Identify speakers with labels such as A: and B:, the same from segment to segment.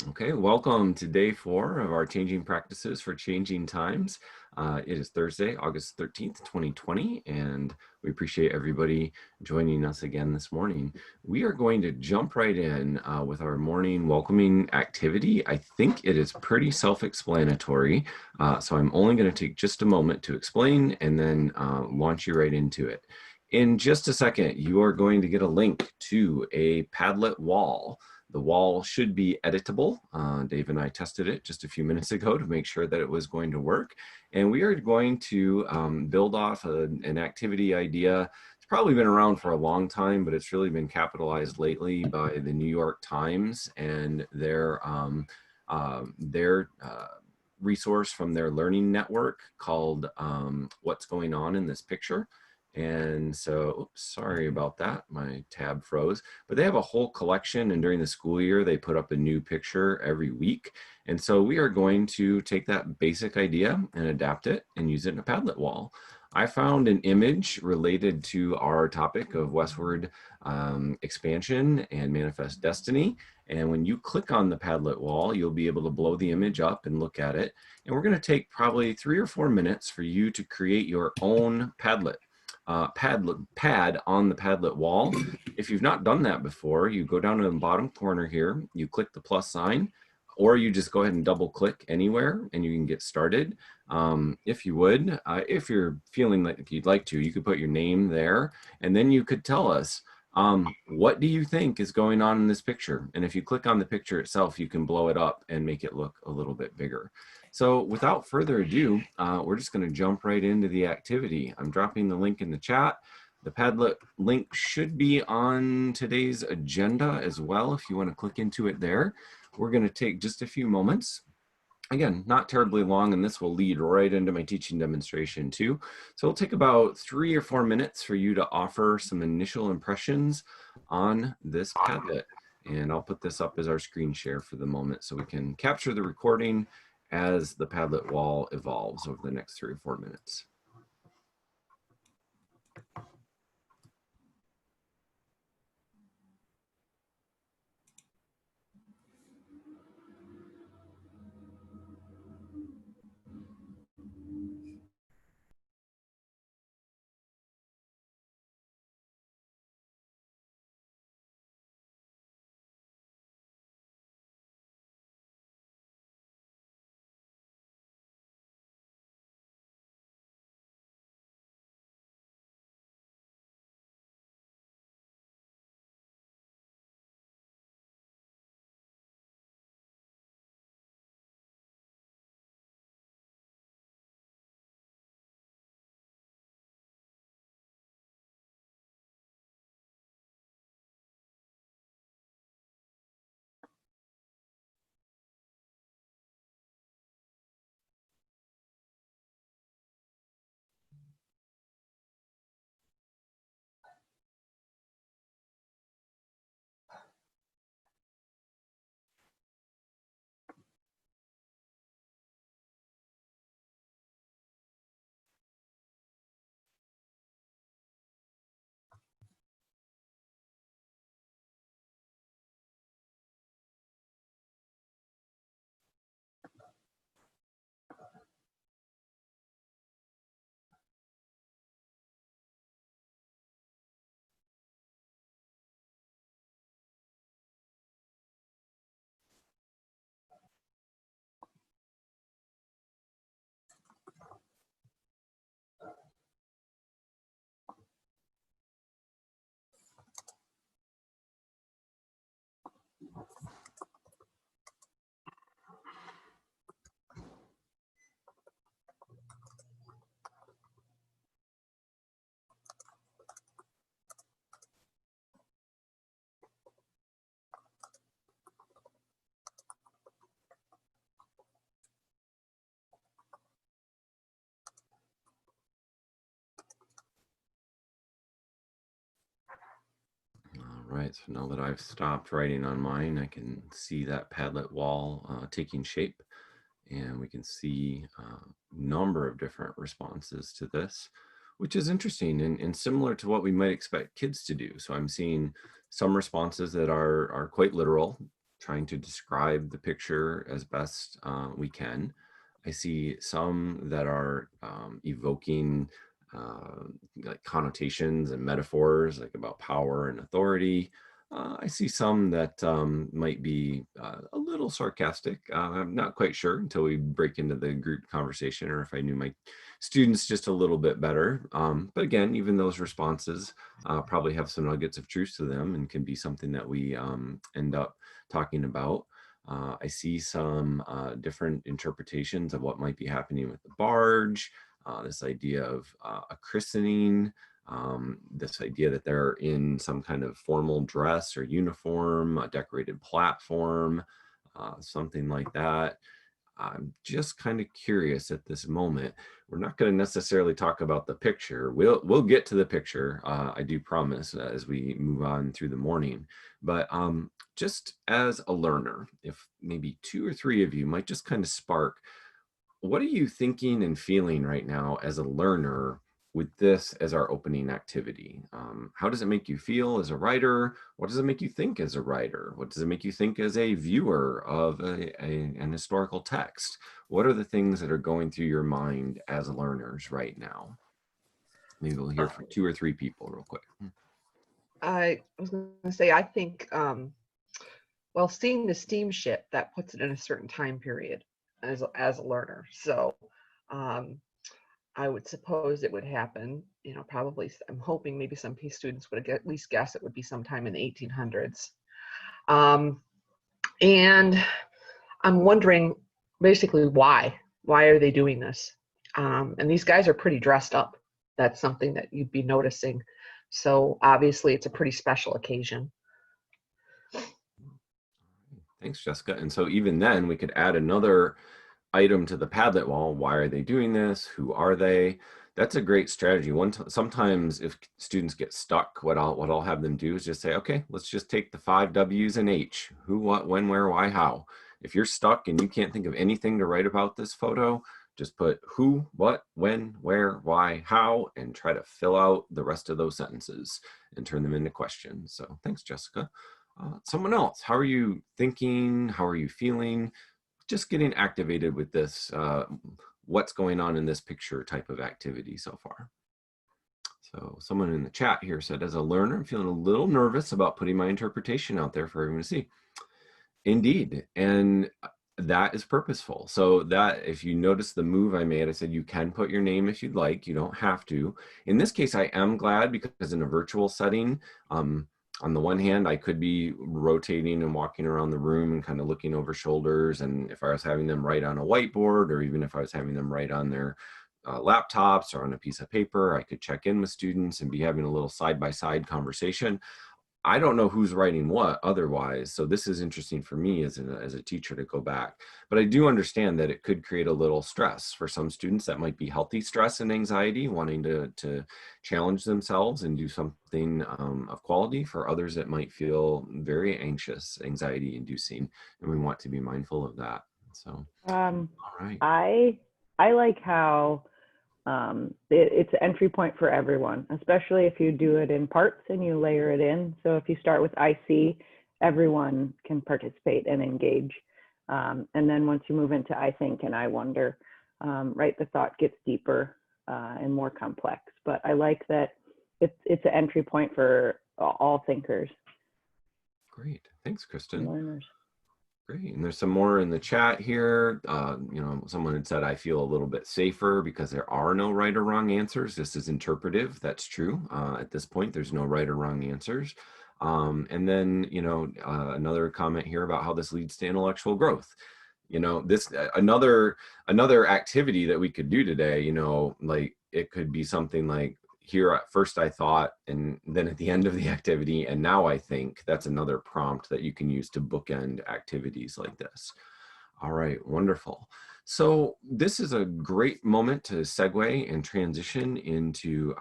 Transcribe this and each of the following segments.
A: Okay, welcome to day 4 of our Changing Practices for Changing Times. It is Thursday, August 13th, 2020, and we appreciate everybody joining us again this morning. We are going to jump right in with our morning welcoming activity. I think it is pretty self-explanatory, so I'm only going to take just a moment to explain and then launch you right into it. In just a second, you are going to get a link to a Padlet wall. The wall should be editable. Dave and I tested it just a few minutes ago to make sure that it was going to work. And we are going to build off an activity idea. It's probably been around for a long time, but it's really been capitalized lately by the New York Times and their resource from their learning network called What's Going On in This Picture. And so, oops, sorry about that, my tab froze, but they have a whole collection, and during the school year they put up a new picture every week. And so we are going to take that basic idea and adapt it and use it in a Padlet wall. I found an image related to our topic of westward expansion and manifest destiny. And when you click on the Padlet wall, you'll be able to blow the image up and look at it. And we're going to take probably 3 or 4 minutes for you to create your own Padlet. Pad on the Padlet wall. If you've not done that before, you go down to the bottom corner here, you click the plus sign, or you just go ahead and double click anywhere and you can get started. If you would, if you're feeling like you'd like to, you could put your name there, and then you could tell us, what do you think is going on in this picture? And if you click on the picture itself, you can blow it up and make it look a little bit bigger. So without further ado, we're just going to jump right into the activity. I'm dropping the link in the chat. The Padlet link should be on today's agenda as well if you want to click into it there. We're going to take just a few moments. Again, not terribly long, and this will lead right into my teaching demonstration too. So it'll take about 3 or 4 minutes for you to offer some initial impressions on this Padlet. And I'll put this up as our screen share for the moment so we can capture the recording as the Padlet wall evolves over the next 3 or 4 minutes. All right, so now that I've stopped writing on mine, I can see that Padlet wall taking shape, and we can see a number of different responses to this, which is interesting and similar to what we might expect kids to do. So I'm seeing some responses that are quite literal, trying to describe the picture as best we can. I see some that are evoking like connotations and metaphors, like about power and authority. I see some that might be a little sarcastic. I'm not quite sure until we break into the group conversation, or if I knew my students just a little bit better. But again, even those responses probably have some nuggets of truth to them and can be something that we end up talking about. I see some different interpretations of what might be happening with the barge, this idea of a christening, this idea that they're in some kind of formal dress or uniform, a decorated platform, something like that. I'm just kind of curious at this moment. We're not going to necessarily talk about the picture. We'll get to the picture. I do promise as we move on through the morning. But just as a learner, if maybe 2 or 3 of you might just kind of spark, what are you thinking and feeling right now as a learner with this as our opening activity? How does it make you feel as a writer? What does it make you think as a writer? What does it make you think as a viewer of an historical text? What are the things that are going through your mind as learners right now? Maybe we'll hear from 2 or 3 people real quick.
B: I was going to say, I think, well, seeing the steamship, that puts it in a certain time period as a learner. So I would suppose it would happen, probably, I'm hoping maybe some students would at least guess it would be sometime in the 1800s. And I'm wondering basically why are they doing this? And these guys are pretty dressed up. That's something that you'd be noticing. So obviously it's a pretty special occasion.
A: Thanks, Jessica. And so even then we could add another item to the Padlet wall. Why are they doing this? Who are they? That's a great strategy. Sometimes if students get stuck, what I'll have them do is just say, okay, let's just take the 5 W's and H. Who, what, when, where, why, how. If you're stuck and you can't think of anything to write about this photo, just put who, what, when, where, why, how, and try to fill out the rest of those sentences and turn them into questions. So thanks, Jessica. Someone else, how are you thinking? How are you feeling? Just getting activated with this, what's going on in this picture type of activity so far. So someone in the chat here said, as a learner, I'm feeling a little nervous about putting my interpretation out there for everyone to see. Indeed, and that is purposeful. So that, if you notice the move I made, I said you can put your name if you'd like, you don't have to. In this case, I am glad because in a virtual setting, on the one hand, I could be rotating and walking around the room and kind of looking over shoulders. And if I was having them write on a whiteboard, or even if I was having them write on their laptops or on a piece of paper, I could check in with students and be having a little side-by-side conversation. I don't know who's writing what otherwise. So this is interesting for me as a teacher to go back. But I do understand that it could create a little stress for some students. That might be healthy stress and anxiety, wanting to challenge themselves and do something of quality. For others, it might feel very anxious, anxiety inducing, and we want to be mindful of that. So, all right.
C: I like how it's an entry point for everyone, especially if you do it in parts and you layer it in. So if you start with I see, everyone can participate and engage. And then once you move into I think and I wonder, right, the thought gets deeper and more complex. But I like that it's an entry point for all thinkers.
A: Great, thanks, Kristen.
C: Learners.
A: Great, and there's some more in the chat here. Someone had said, I feel a little bit safer because there are no right or wrong answers. This is interpretive. That's true. At this point, there's no right or wrong answers. And then, another comment here about how this leads to intellectual growth. This another activity that we could do today, like it could be something like, here at first I thought, and then at the end of the activity, and now I think. That's another prompt that you can use to bookend activities like this. All right, wonderful. So this is a great moment to segue and transition into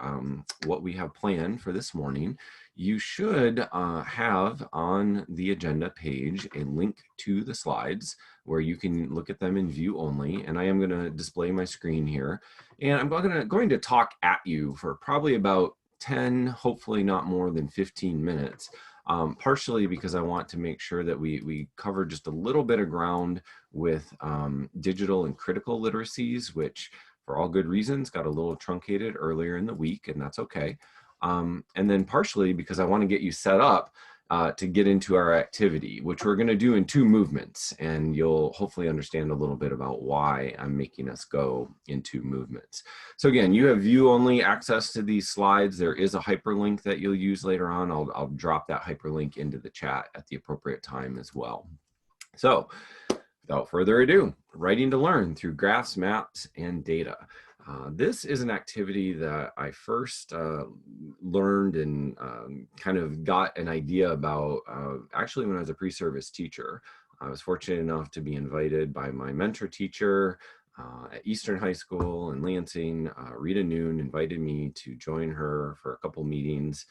A: what we have planned for this morning. You should have on the agenda page a link to the slides where you can look at them in view only. And I am going to display my screen here. And I'm going to talk at you for probably about 10, hopefully not more than 15 minutes. partially because I want to make sure that we cover just a little bit of ground with digital and critical literacies, which for all good reasons got a little truncated earlier in the week, and that's okay. And then partially because I want to get you set up to get into our activity, which we're going to do in 2 movements, and you'll hopefully understand a little bit about why I'm making us go in 2 movements. So again, you have view-only access to these slides. There is a hyperlink that you'll use later on. I'll drop that hyperlink into the chat at the appropriate time as well. So without further ado, writing to learn through graphs, maps, and data. This is an activity that I first learned and kind of got an idea about actually when I was a pre-service teacher. I was fortunate enough to be invited by my mentor teacher at Eastern High School in Lansing. Rita Noon invited me to join her for a couple meetings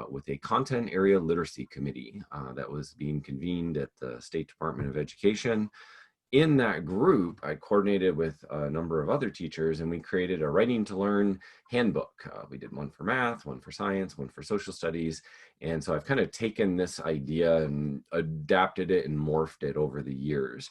A: with a content area literacy committee that was being convened at the State Department of Education. In that group, I coordinated with a number of other teachers, and we created a writing to learn handbook. We did one for math, one for science, one for social studies. And so I've kind of taken this idea and adapted it and morphed it over the years.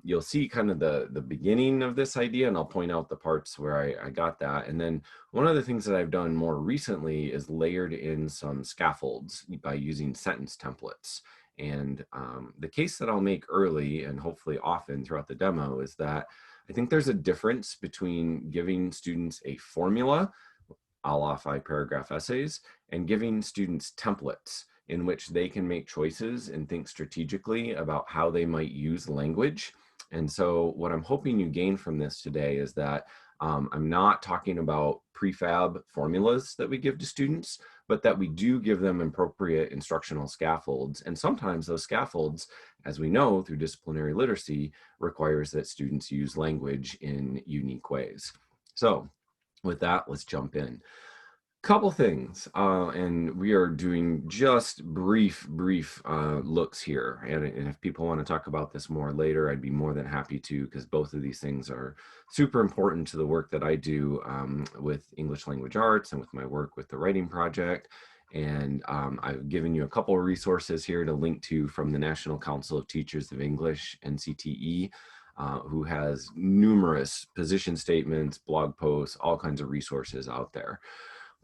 A: You'll see kind of the beginning of this idea, and I'll point out the parts where I got that. And then one of the things that I've done more recently is layered in some scaffolds by using sentence templates. And the case that I'll make early and hopefully often throughout the demo is that I think there's a difference between giving students a formula, a la 5-paragraph essays, and giving students templates in which they can make choices and think strategically about how they might use language. And so what I'm hoping you gain from this today is that I'm not talking about prefab formulas that we give to students, but that we do give them appropriate instructional scaffolds. And sometimes those scaffolds, as we know through disciplinary literacy, requires that students use language in unique ways. So with that, let's jump in. Couple things, and we are doing just brief looks here. And if people want to talk about this more later, I'd be more than happy to, because both of these things are super important to the work that I do with English Language Arts and with my work with the Writing Project. And I've given you a couple of resources here to link to from the National Council of Teachers of English, NCTE, who has numerous position statements, blog posts, all kinds of resources out there.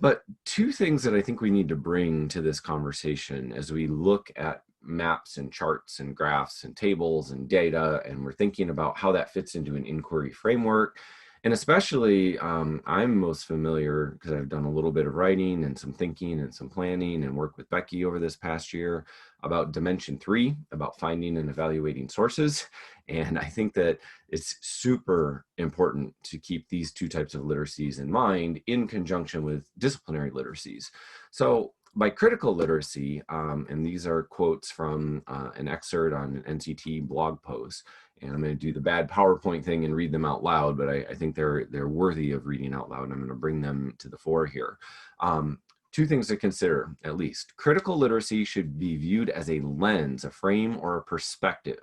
A: But 2 things that I think we need to bring to this conversation as we look at maps and charts and graphs and tables and data, and we're thinking about how that fits into an inquiry framework. And especially, I'm most familiar because I've done a little bit of writing and some thinking and some planning and work with Becky over this past year about Dimension 3, about finding and evaluating sources. And I think that it's super important to keep these 2 types of literacies in mind in conjunction with disciplinary literacies. So by critical literacy, and these are quotes from an excerpt on an NCT blog post, and I'm going to do the bad PowerPoint thing and read them out loud, but I think they're worthy of reading out loud. I'm going to bring them to the fore here. 2 things to consider, at least. Critical literacy should be viewed as a lens, a frame, or a perspective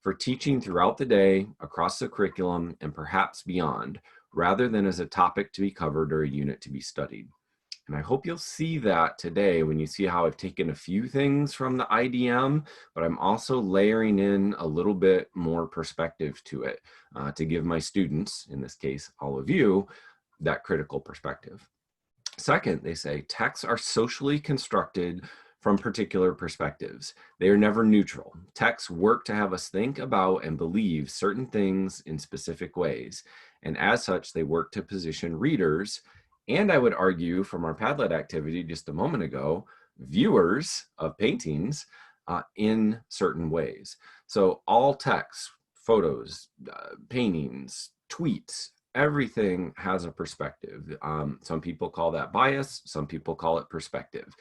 A: for teaching throughout the day, across the curriculum, and perhaps beyond, rather than as a topic to be covered or a unit to be studied. And I hope you'll see that today when you see how I've taken a few things from the IDM, but I'm also layering in a little bit more perspective to it to give my students, in this case, all of you, that critical perspective. Second, they say texts are socially constructed from particular perspectives. They are never neutral. Texts work to have us think about and believe certain things in specific ways. And as such, they work to position readers, and I would argue from our Padlet activity just a moment ago, viewers of paintings in certain ways. So all text, photos, paintings, tweets, everything has a perspective. Some people call that bias, some people call it perspective.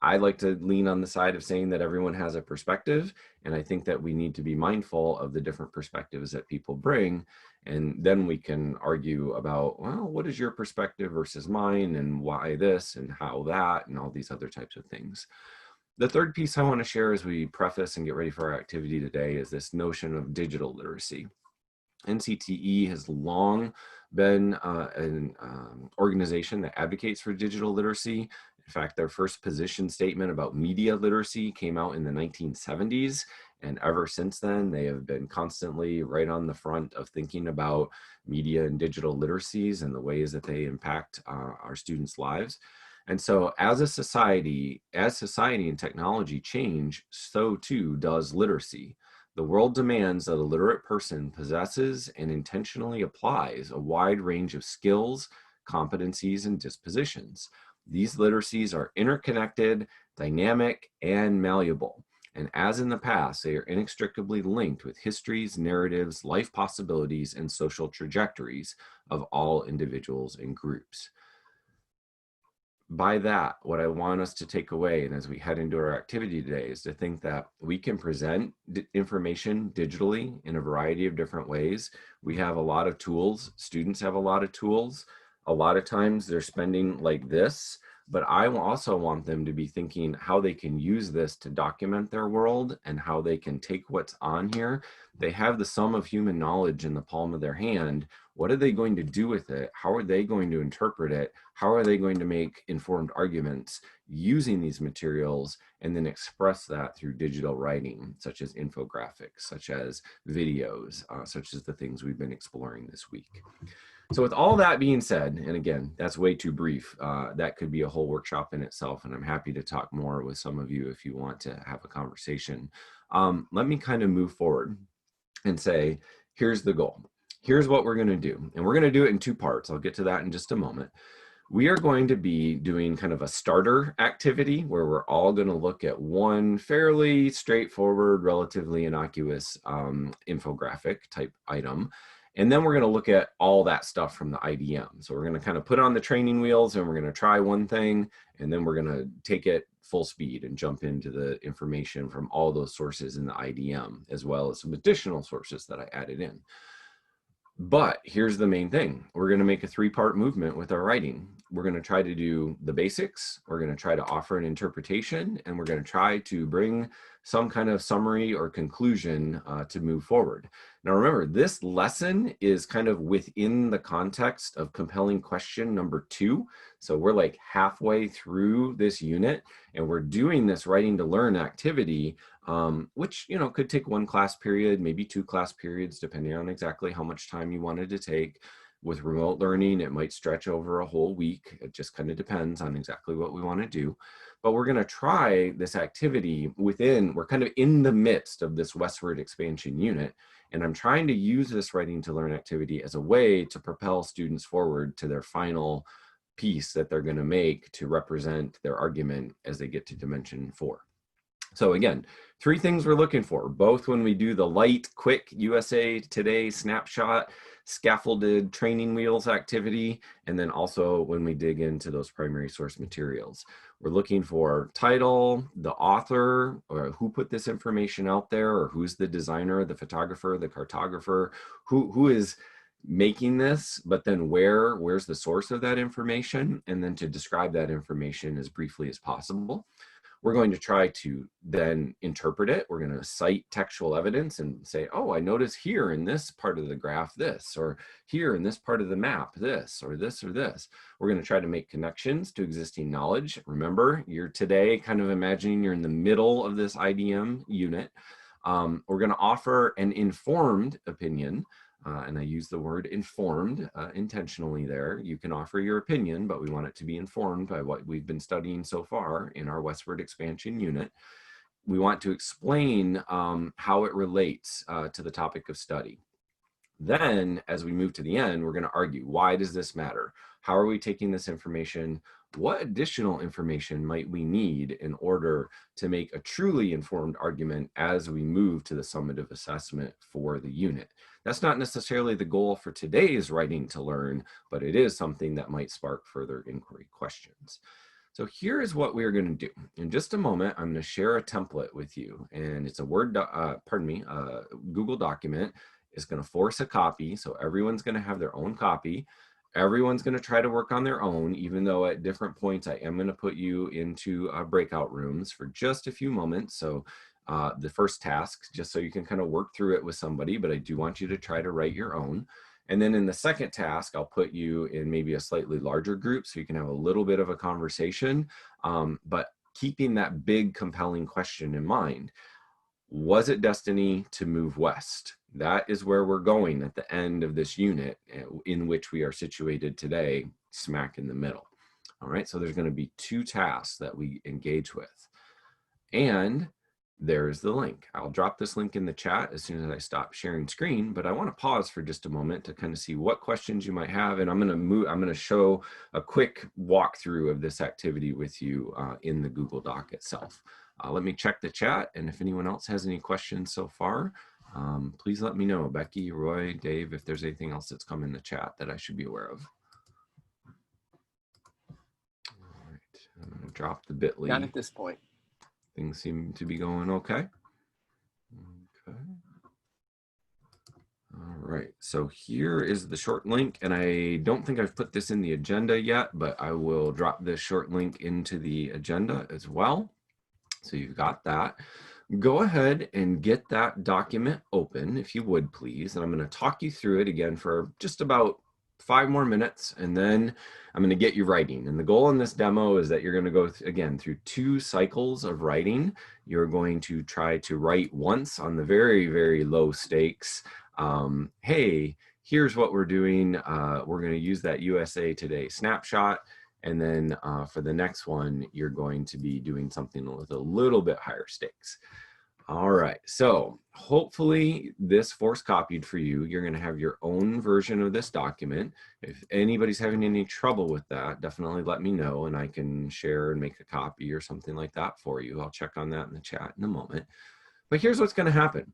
A: I like to lean on the side of saying that everyone has a perspective, and I think that we need to be mindful of the different perspectives that people bring, and then we can argue about, well, what is your perspective versus mine, and why this, and how that, and all these other types of things. The third piece I want to share as we preface and get ready for our activity today is this notion of digital literacy. NCTE has long been an organization that advocates for digital literacy, In fact, their first position statement about media literacy came out in the 1970s. And ever since then, they have been constantly right on the front of thinking about media and digital literacies and the ways that they impact our students' lives. And so as society and technology change, so too does literacy. The world demands that a literate person possesses and intentionally applies a wide range of skills, competencies, and dispositions. These literacies are interconnected, dynamic, and malleable. And as in the past, they are inextricably linked with histories, narratives, life possibilities, and social trajectories of all individuals and groups. By that, what I want us to take away, and as we head into our activity today, is to think that we can present information digitally in a variety of different ways. We have a lot of tools. Students have a lot of tools. A lot of times they're spending like this, but I also want them to be thinking how they can use this to document their world and how they can take what's on here. They have the sum of human knowledge in the palm of their hand. What are they going to do with it? How are they going to interpret it? How are they going to make informed arguments using these materials and then express that through digital writing, such as infographics, such as videos, such as the things we've been exploring this week. So with all that being said, and again, that's way too brief. That could be a whole workshop in itself, and I'm happy to talk more with some of you if you want to have a conversation. Let me kind of move forward and say, here's the goal. Here's what we're going to do. And we're going to do it in 2 parts. I'll get to that in just a moment. We are going to be doing kind of a starter activity where we're all going to look at one fairly straightforward, relatively innocuous infographic type item. And then we're going to look at all that stuff from the IDM. So we're going to kind of put on the training wheels and we're going to try one thing, and then we're going to take it full speed and jump into the information from all those sources in the IDM, as well as some additional sources that I added in. But here's the main thing. We're going to make a 3-part movement with our writing. We're going to try to do the basics. We're going to try to offer an interpretation, and we're going to try to bring some kind of summary or conclusion to move forward. Now, remember, this lesson is kind of within the context of compelling question number 2. So we're like halfway through this unit, and we're doing this writing to learn activity, which, you know, could take 1 class period, maybe 2 class periods, depending on exactly how much time you wanted to take. With remote learning, it might stretch over a whole week. It just kind of depends on exactly what we want to do. But we're going to try this activity we're kind of in the midst of this westward expansion unit. And I'm trying to use this writing to learn activity as a way to propel students forward to their final piece that they're going to make to represent their argument as they get to dimension 4. So again, 3 things we're looking for, both when we do the light, quick USA Today snapshot, scaffolded training wheels activity, and then also when we dig into those primary source materials. We're looking for title, the author, or who put this information out there, or who's the designer, the photographer, the cartographer, who is making this, but then where's the source of that information, and then to describe that information as briefly as possible. We're going to try to then interpret it. We're going to cite textual evidence and say, oh, I notice here in this part of the graph this, or here in this part of the map this, or this, or this. We're going to try to make connections to existing knowledge. Remember, you're today kind of imagining you're in the middle of this IDM unit. We're going to offer an informed opinion. And I use the word informed intentionally there. You can offer your opinion, but we want it to be informed by what we've been studying so far in our westward expansion unit. We want to explain how it relates to the topic of study. Then, as we move to the end, we're going to argue, why does this matter? How are we taking this information? What additional information might we need in order to make a truly informed argument as we move to the summative assessment for the unit? That's not necessarily the goal for today's writing to learn, but it is something that might spark further inquiry questions. So here is what we're going to do. In just a moment, I'm going to share a template with you, and it's a Google document. It's going to force a copy, so everyone's going to have their own copy. Everyone's going to try to work on their own, even though at different points I am going to put you into breakout rooms for just a few moments. So the first task, just so you can kind of work through it with somebody, but I do want you to try to write your own. And then in the second task, I'll put you in maybe a slightly larger group so you can have a little bit of a conversation, but keeping that big compelling question in mind. Was it destiny to move west? That is where we're going at the end of this unit in which we are situated today, smack in the middle. All right, so there's going to be 2 tasks that we engage with. And there's the link. I'll drop this link in the chat as soon as I stop sharing screen, but I want to pause for just a moment to kind of see what questions you might have. And I'm going to show a quick walkthrough of this activity with you in the Google Doc itself. Let me check the chat, and if anyone else has any questions so far, please let me know. Becky, Roy, Dave, if there's anything else that's come in the chat that I should be aware of. All right, I'm going to drop the bit.ly.
D: Not at this point.
A: Things seem to be going okay. Okay. All right, so here is the short link, and I don't think I've put this in the agenda yet, but I will drop this short link into the agenda as well. So you've got that. Go ahead and get that document open, if you would, please. And I'm going to talk you through it again for just about 5 more minutes, and then I'm going to get you writing. And the goal in this demo is that you're going to go again through 2 cycles of writing. You're going to try to write once on the very, very low stakes. Hey, here's what we're doing. We're going to use that USA Today snapshot. And then for the next one, you're going to be doing something with a little bit higher stakes. All right, so hopefully this force copied for you. You're going to have your own version of this document. If anybody's having any trouble with that, definitely let me know and I can share and make a copy or something like that for you. I'll check on that in the chat in a moment. But here's what's going to happen.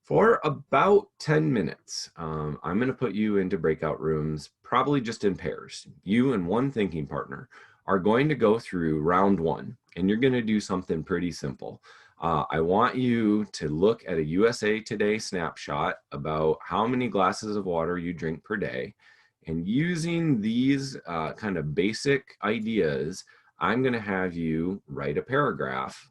A: For about 10 minutes, I'm going to put you into breakout rooms, probably just in pairs. You and one thinking partner are going to go through round 1, and you're going to do something pretty simple. I want you to look at a USA Today snapshot about how many glasses of water you drink per day. And using these kind of basic ideas, I'm going to have you write a paragraph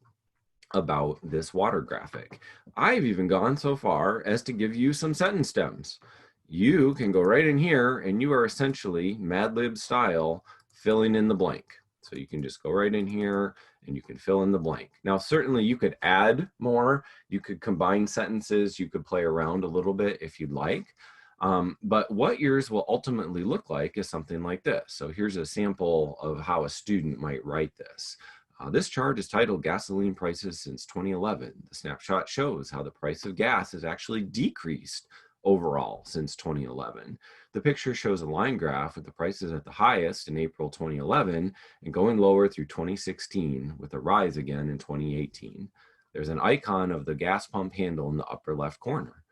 A: about this water graphic. I've even gone so far as to give you some sentence stems. You can go right in here and you are essentially Mad Lib style filling in the blank. So you can just go right in here and you can fill in the blank. Now, certainly you could add more, you could combine sentences, you could play around a little bit if you'd like. But what yours will ultimately look like is something like this. So here's a sample of how a student might write this. This chart is titled Gasoline Prices Since 2011. The snapshot shows how the price of gas has actually decreased overall since 2011. The picture shows a line graph with the prices at the highest in April 2011 and going lower through 2016 with a rise again in 2018. There's an icon of the gas pump handle in the upper left corner.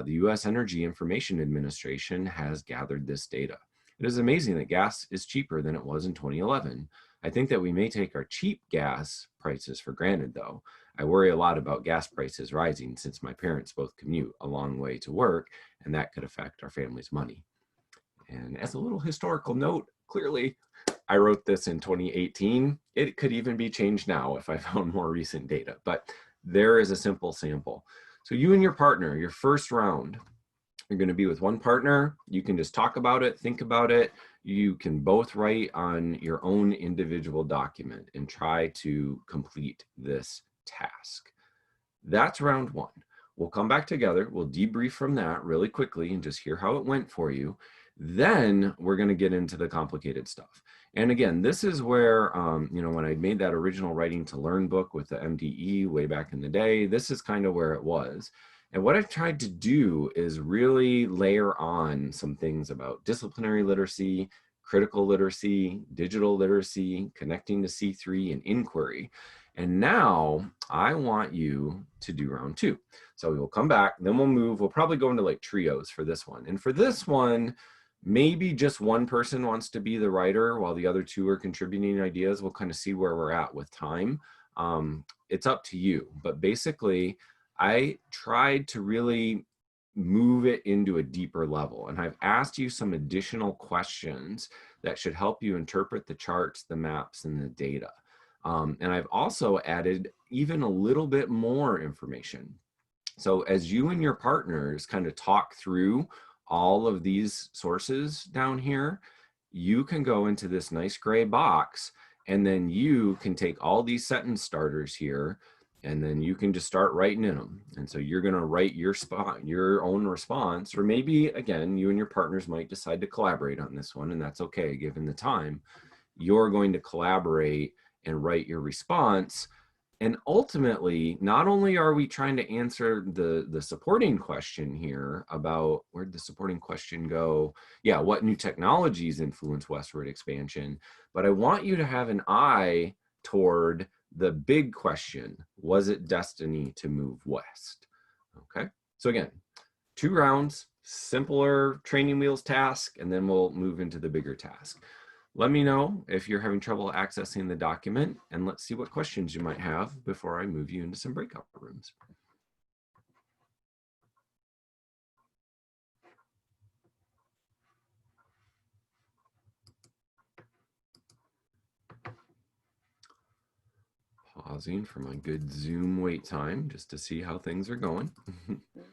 A: The U.S. Energy Information Administration has gathered this data. It is amazing that gas is cheaper than it was in 2011. I think that we may take our cheap gas prices for granted, though. I worry a lot about gas prices rising since my parents both commute a long way to work, and that could affect our family's money. And as a little historical note, clearly, I wrote this in 2018. It could even be changed now if I found more recent data, but there is a simple sample. So you and your partner, your first round, you're going to be with one partner. You can just talk about it, think about it. You can both write on your own individual document and try to complete this task. That's round 1. We'll come back together. We'll debrief from that really quickly and just hear how it went for you. Then we're going to get into the complicated stuff. And again, this is where, when I made that original Writing to Learn book with the MDE way back in the day, this is kind of where it was. And what I've tried to do is really layer on some things about disciplinary literacy, critical literacy, digital literacy, connecting to C3 and inquiry. And now I want you to do round 2. So we'll come back, then we'll probably go into like trios for this one. And for this one, maybe just one person wants to be the writer while the other 2 are contributing ideas. We'll kind of see where we're at with time. It's up to you, but basically, I tried to really move it into a deeper level. And I've asked you some additional questions that should help you interpret the charts, the maps, and the data. And I've also added even a little bit more information. So as you and your partners kind of talk through all of these sources down here, you can go into this nice gray box, and then you can take all these sentence starters here, and then you can just start writing in them. And so you're going to write your own response, or maybe again, you and your partners might decide to collaborate on this one, and that's okay given the time. You're going to collaborate and write your response. And ultimately, not only are we trying to answer the supporting question here about, where'd the supporting question go? Yeah, what new technologies influence westward expansion? But I want you to have an eye toward the big question: was it destiny to move west? Okay, so again, 2 rounds, simpler training wheels task, and then we'll move into the bigger task. Let me know if you're having trouble accessing the document, and let's see what questions you might have before I move you into some breakout rooms. Pausing for my good Zoom wait time just to see how things are going.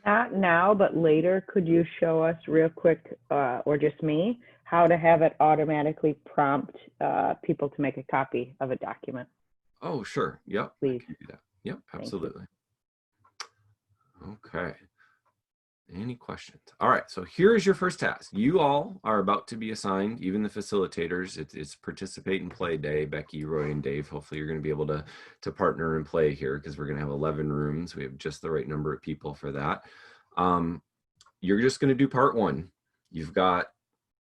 C: Not now, but later, could you show us real quick, or just me, how to have it automatically prompt people to make a copy of a document?
A: Oh, sure. Yep.
C: Please.
A: I can do that. Yep, absolutely. Okay. Any questions? All right, so here's your first task. You all are about to be assigned, even the facilitators. It's participate and play day. Becky, Roy, and Dave. Hopefully you're going to be able to partner and play here, because we're going to have 11 rooms. We have just the right number of people for that. You're just going to do part 1. You've got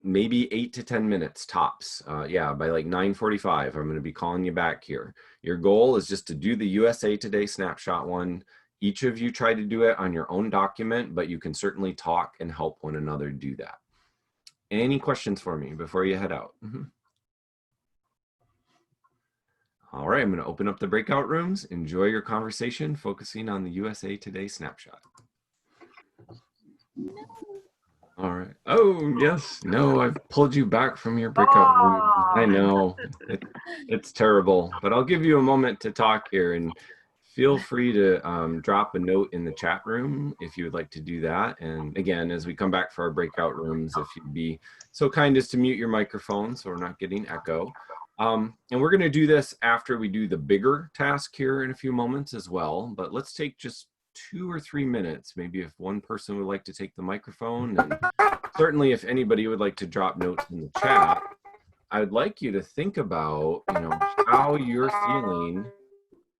A: maybe 8 to 10 minutes tops. Yeah, by like 9:45, I'm going to be calling you back here. Your goal is just to do the USA Today snapshot one. Each of you try to do it on your own document, but you can certainly talk and help one another do that. Any questions for me before you head out? All right, I'm going to open up the breakout rooms. Enjoy your conversation, focusing on the USA Today snapshot. All right. Oh, yes. No, I've pulled you back from your breakout room. I know. It's terrible, but I'll give you a moment to talk here, and feel free to drop a note in the chat room if you would like to do that. And again, as we come back for our breakout rooms, if you'd be so kind as to mute your microphone so we're not getting echo. And we're going to do this after we do the bigger task here in a few moments as well. But let's take just 2 or 3 minutes, maybe if one person would like to take the microphone, and certainly if anybody would like to drop notes in the chat. I would like you to think about, how you're feeling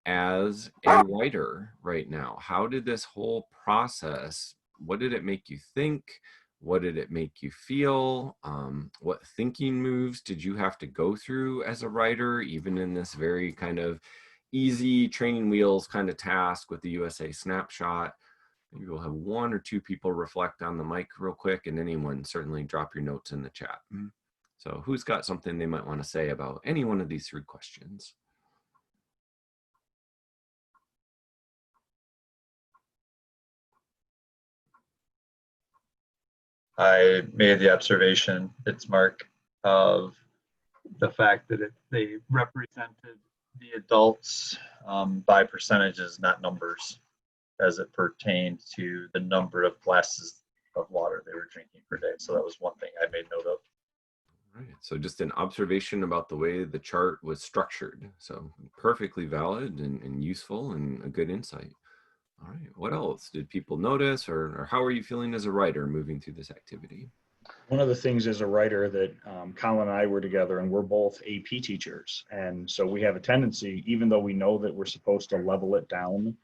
A: as a writer right now. How did this whole process, what did it make you think? What did it make you feel? What thinking moves did you have to go through as a writer, even in this very kind of easy training wheels kind of task with the USA snapshot? Maybe we'll have 1 or 2 people reflect on the mic real quick, and anyone certainly drop your notes in the chat. So who's got something they might want to say about any one of these 3 questions?
D: I made the observation, it's Mark, of the fact that they represented the adults by percentages, not numbers, as it pertained to the number of glasses of water they were drinking per day. So that was one thing I made note of.
A: Right. So just an observation about the way the chart was structured. So perfectly valid and useful and a good insight. All right. What else did people notice, or how are you feeling as a writer moving through this activity?
E: One of the things as a writer that Colin and I were together, and we're both AP teachers. And so we have a tendency, even though we know that we're supposed to level it down,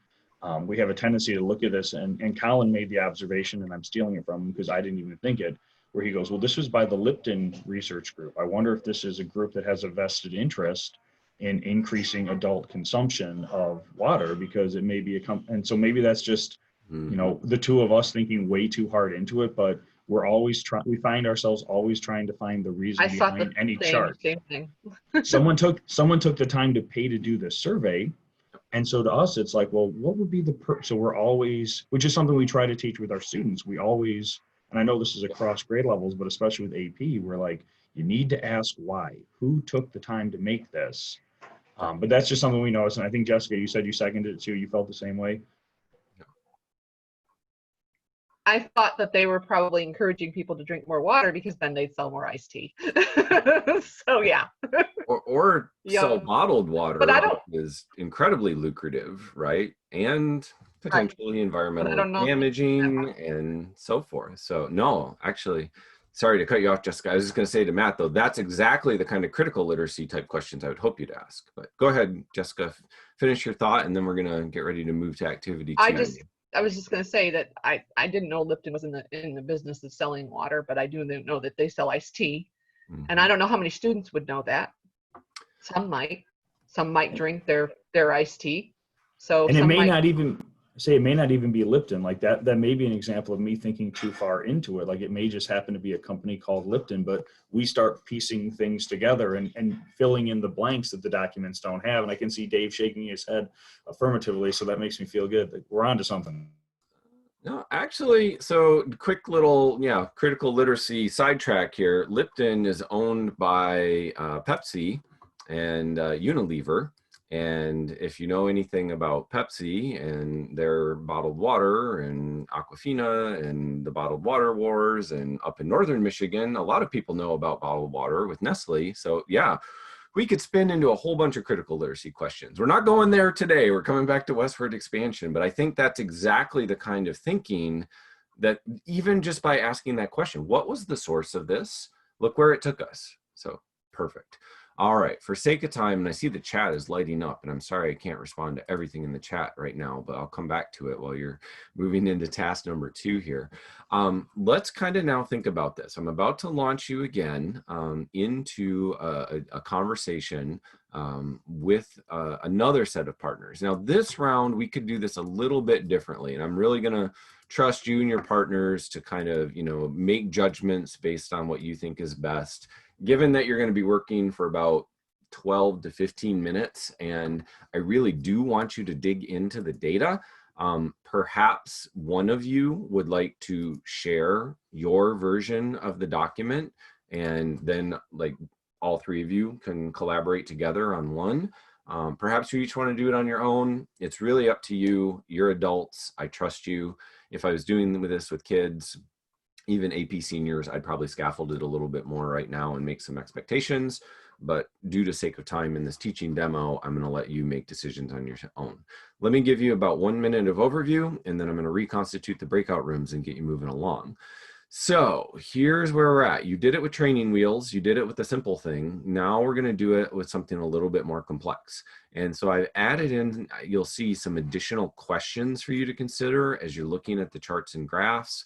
E: we have a tendency to look at this, and Colin made the observation, and I'm stealing it from him because I didn't even think it, where he goes, well, this was by the Lipton Research Group. I wonder if this is a group that has a vested interest in increasing adult consumption of water, because it may be and so maybe that's just, the 2 of us thinking way too hard into it, but we're always we find ourselves always trying to find the reason behind any chart.
B: Same thing.
E: someone took the time to pay to do this survey. And so to us, it's like, well, what would be so we're always, which is something we try to teach with our students. We always, and I know this is across grade levels, but especially with AP, we're like, you need to ask why, who took the time to make this? But that's just something we noticed. And I think, Jessica, you said you seconded it too. You felt the same way?
B: I thought that they were probably encouraging people to drink more water because then they'd sell more iced tea. So yeah.
A: Or sell
B: Yeah.
A: bottled
B: But
A: water,
B: I
A: which
B: don't,
A: is incredibly lucrative, right? And
B: right.
A: potentially
B: But I
A: environmentally
B: don't know.
A: damaging and so forth. So no, actually, sorry to cut you off, Jessica. I was just going to say to Matt, though, that's exactly the kind of critical literacy type questions I would hope you'd ask. But go ahead, Jessica, finish your thought, and then we're going to get ready to move to activity two.
B: I was just going to say that I didn't know Lipton was in the business of selling water, but I do know that they sell iced tea. And I don't know how many students would know that. Some might drink their iced tea. So
E: And it
B: some
E: may
B: might,
E: not even say, it may not even be Lipton like that. That may be an example of me thinking too far into it. Like it may just happen to be a company called Lipton, but we start piecing things together and filling in the blanks that the documents don't have. And I can see Dave shaking his head affirmatively. So that makes me feel good that we're on to something.
A: No, actually, so quick little, critical literacy sidetrack here. Lipton is owned by Pepsi and Unilever. And if you know anything about Pepsi and their bottled water and Aquafina and the bottled water wars and up in northern Michigan, a lot of people know about bottled water with Nestle. So yeah, we could spin into a whole bunch of critical literacy questions. We're not going there today. We're coming back to westward expansion, but I think that's exactly the kind of thinking that even just by asking that question, what was the source of this? Look where it took us. So perfect. All right, for sake of time, and I see the chat is lighting up, and I'm sorry I can't respond to everything in the chat right now, but I'll come back to it while you're moving into task number 2 here. Let's kind of now think about this. I'm about to launch you again into a conversation with another set of partners. Now, this round, we could do this a little bit differently, and I'm really going to trust you and your partners to kind of, make judgments based on what you think is best. Given that you're going to be working for about 12 to 15 minutes, and I really do want you to dig into the data, perhaps one of you would like to share your version of the document, and then like all 3 of you can collaborate together on one. Perhaps you each want to do it on your own. It's really up to you. You're adults. I trust you. If I was doing this with kids, even AP seniors, I'd probably scaffold it a little bit more right now and make some expectations. But due to sake of time in this teaching demo, I'm going to let you make decisions on your own. Let me give you about 1 minute of overview, and then I'm going to reconstitute the breakout rooms and get you moving along. So here's where we're at. You did it with training wheels. You did it with a simple thing. Now we're going to do it with something a little bit more complex. And so I've added in, you'll see some additional questions for you to consider as you're looking at the charts and graphs,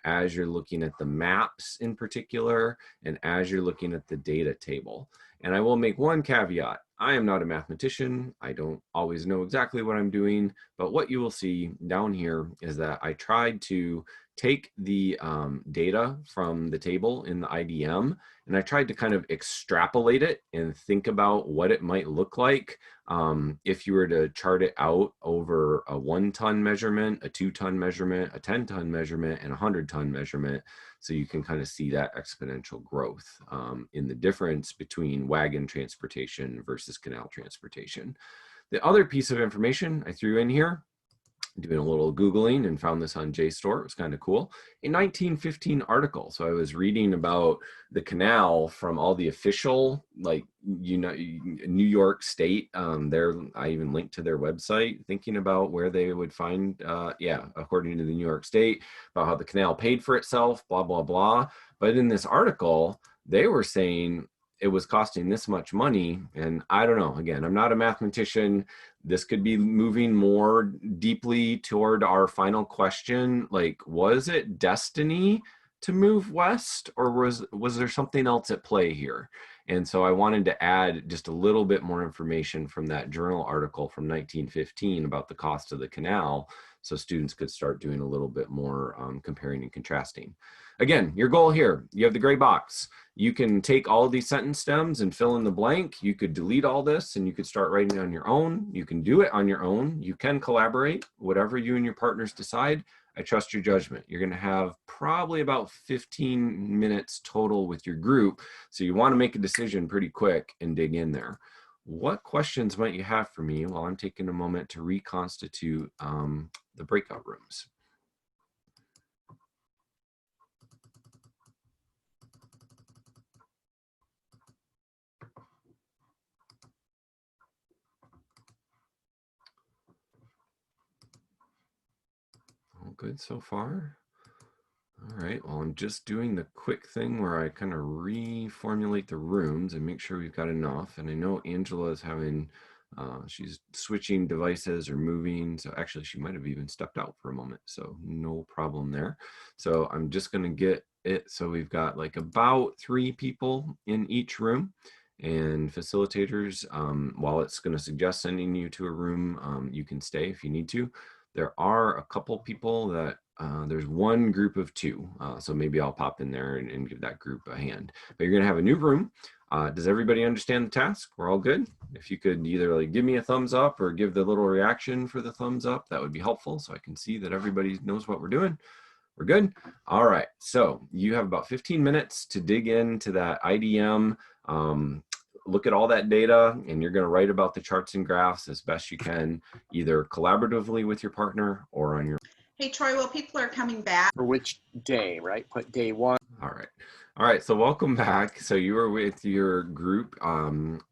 A: as you're looking at the maps in particular, and as you're looking at the data table. And I will make one caveat. I am not a mathematician. I don't always know exactly what I'm doing, but what you will see down here is that I tried to take the data from the table in the IDM, and I tried to kind of extrapolate it and think about what it might look like if you were to chart it out over a 1-ton measurement, a 2-ton measurement, a 10-ton measurement, and a 100-ton measurement. So you can kind of see that exponential growth in the difference between wagon transportation versus canal transportation. The other piece of information I threw in here, doing a little Googling and found this on JSTOR. It was kind of cool. A 1915 article. So I was reading about the canal from all the official, like, New York State. I even linked to their website, thinking about where they would find, according to the New York State, about how the canal paid for itself, blah, blah, blah. But in this article, they were saying it was costing this much money. And I don't know, again, I'm not a mathematician. This could be moving more deeply toward our final question. Like, was it destiny to move west, or was there something else at play here? And so I wanted to add just a little bit more information from that journal article from 1915 about the cost of the canal, so students could start doing a little bit more comparing and contrasting. Again, your goal here, you have the gray box. You can take all of these sentence stems and fill in the blank. You could delete all this and you could start writing on your own. You can do it on your own. You can collaborate, whatever you and your partners decide. I trust your judgment. You're going to have probably about 15 minutes total with your group. So you want to make a decision pretty quick and dig in there. What questions might you have for me while I'm taking a moment to reconstitute the breakout rooms? good so far? All right, well, I'm just doing the quick thing where I kind of reformulate the rooms and make sure we've got enough. And I know Angela is having, she's switching devices or moving. So actually she might have even stepped out for a moment. So no problem there. So I'm just gonna get it. So we've got like about 3 people in each room. And facilitators, while it's gonna suggest sending you to a room, you can stay if you need to. There are a couple people that there's one group of 2, so maybe I'll pop in there and give that group a hand. But you're gonna have a new room. Does everybody understand the task? We're all good? If you could either like give me a thumbs up or give the little reaction for the thumbs up, that would be helpful so I can see that everybody knows what we're doing. We're good? All right, so you have about 15 minutes to dig into that IDM, look at all that data, and you're gonna write about the charts and graphs as best you can, either collaboratively with your partner or on your.
F: Hey, Troy, well, people are coming back.
G: For which day, right? Put day 1.
A: All right, so welcome back. So you were with your group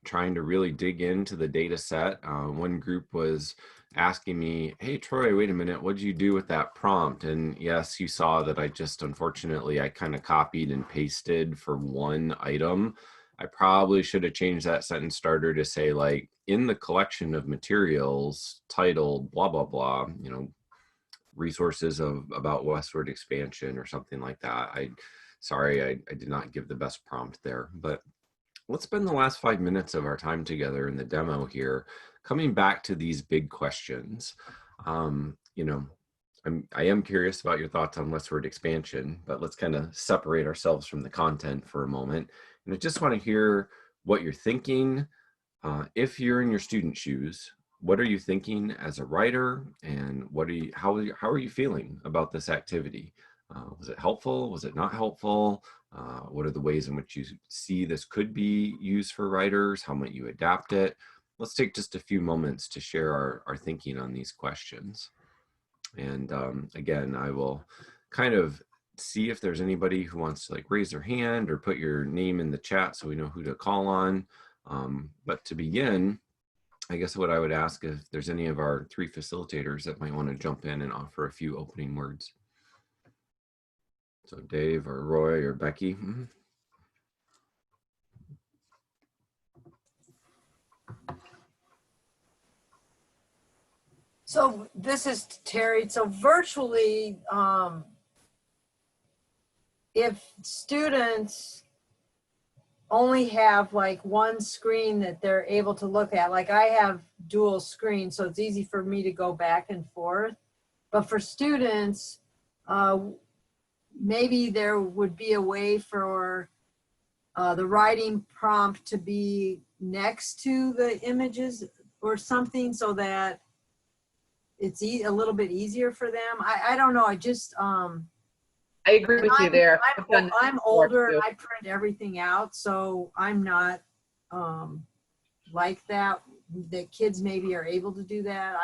A: trying to really dig into the data set. One group was asking me, hey, Troy, wait a minute, what did you do with that prompt? And yes, you saw that I just, unfortunately, I kind of copied and pasted for one item. I probably should have changed that sentence starter to say like, in the collection of materials titled blah, blah, blah, you know, resources about westward expansion or something like that. Sorry, I did not give the best prompt there, but let's spend the last 5 minutes of our time together in the demo here, coming back to these big questions. You know, I am curious about your thoughts on westward expansion, but let's kind of separate ourselves from the content for a moment. And I just want to hear what you're thinking. If you're in your student shoes, what are you thinking as a writer, and how are you feeling about this activity? Was it helpful? Was it not helpful? What are the ways in which you see this could be used for writers? How might you adapt it? Let's take just a few moments to share our thinking on these questions. And again, I will kind of see if there's anybody who wants to like raise their hand or put your name in the chat so we know who to call on. But to begin, I guess what I would ask if there's any of our 3 facilitators that might want to jump in and offer a few opening words. So Dave or Roy or Becky. Mm-hmm.
H: So this is Terry. So virtually, if students only have like one screen that they're able to look at, like I have dual screen, so it's easy for me to go back and forth. But for students, maybe there would be a way for the writing prompt to be next to the images or something so that it's a little bit easier for them. I don't know. I just,
B: I agree with you there.
H: I'm older and I print everything out, so I'm not like that. The kids maybe are able to do that.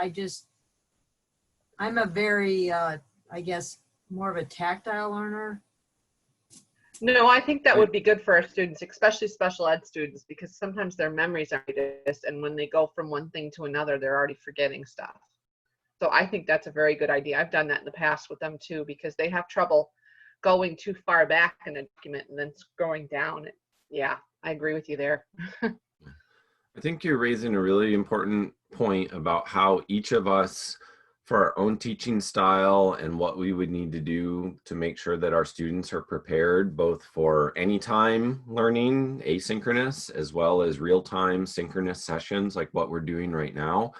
H: I'm a very, I guess, more of a tactile learner.
B: No, I think that would be good for our students, especially special ed students, because sometimes their memories are this, and when they go from one thing to another, they're already forgetting stuff. So I think that's a very good idea. I've done that in the past with them too, because they have trouble going too far back in a document and then scrolling down. Yeah, I agree with you there.
A: I think you're raising a really important point about how each of us, for our own teaching style and what we would need to do to make sure that our students are prepared both for anytime learning, asynchronous, as well as real-time synchronous sessions like what we're doing right now.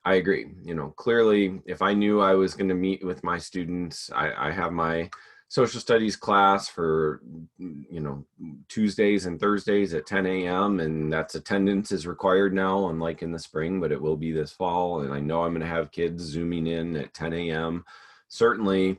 A: I agree. You know, clearly, if I knew I was going to meet with my students, I have my social studies class for, you know, Tuesdays and Thursdays at 10 a.m. and that's attendance is required now, unlike in the spring, but it will be this fall. And I know I'm going to have kids zooming in at 10 a.m. Certainly,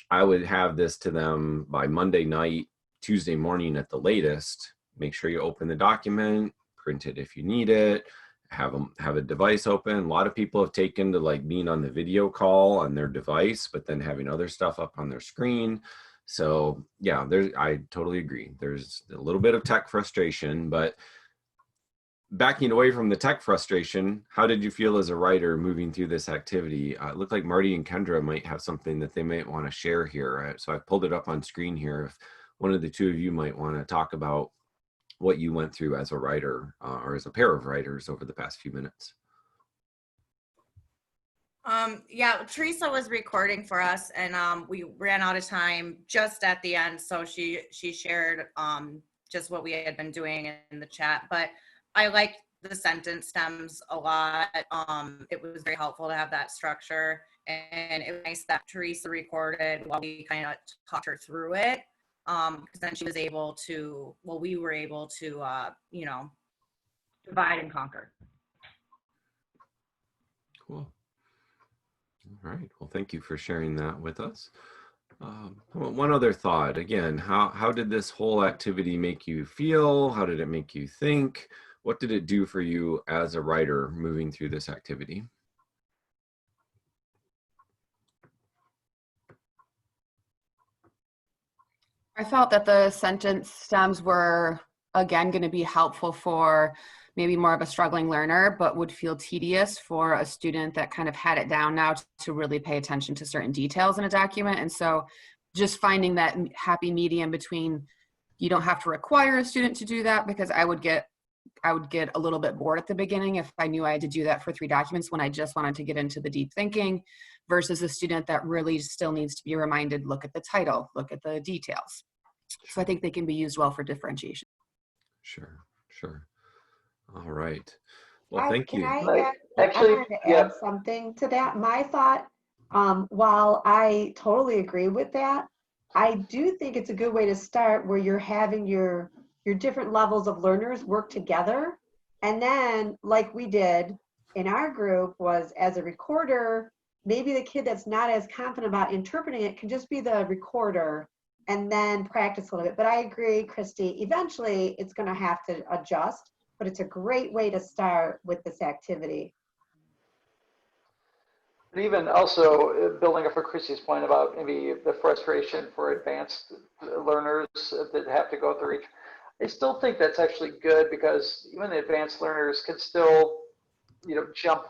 A: I would have this to them by Monday night, Tuesday morning at the latest. Make sure you open the document, print it if you need it. Have a device open. A lot of people have taken to like being on the video call on their device, but then having other stuff up on their screen. So yeah, I totally agree. There's a little bit of tech frustration, but backing away from the tech frustration, how did you feel as a writer moving through this activity? It looked like Marty and Kendra might have something that they might want to share here. So I pulled it up on screen here. If one of the two of you might want to talk about what you went through as a writer or as a pair of writers over the past few minutes.
I: Yeah, Teresa was recording for us, and we ran out of time just at the end, so she shared just what we had been doing in the chat. But I liked the sentence stems a lot. It was very helpful to have that structure, and it was nice that Teresa recorded while we kind of talked her through it, because then she was able to, well, we were able to, you know, divide and conquer.
A: Cool. All right. Well, thank you for sharing that with us. One other thought. Again, how did this whole activity make you feel? How did it make you think? What did it do for you as a writer moving through this activity?
J: I felt that the sentence stems were, again, going to be helpful for maybe more of a struggling learner, but would feel tedious for a student that kind of had it down now to really pay attention to certain details in a document. And so just finding that happy medium between, you don't have to require a student to do that, because I would get a little bit bored at the beginning if I knew I had to do that for 3 documents when I just wanted to get into the deep thinking, versus a student that really still needs to be reminded, look at the title, look at the details. So I think they can be used well for differentiation.
A: Sure, sure. All right. Well, thank you.
K: I wanted to add something to that. My thought, while I totally agree with that, I do think it's a good way to start where you're having your different levels of learners work together. And then, like we did in our group, was as a recorder, maybe the kid that's not as confident about interpreting it can just be the recorder and then practice a little bit. But I agree, Christy, eventually it's going to have to adjust, but it's a great way to start with this activity.
L: And even also building up for Christy's point about maybe the frustration for advanced learners that have to go through each, I still think that's actually good, because even the advanced learners can still, you know, jump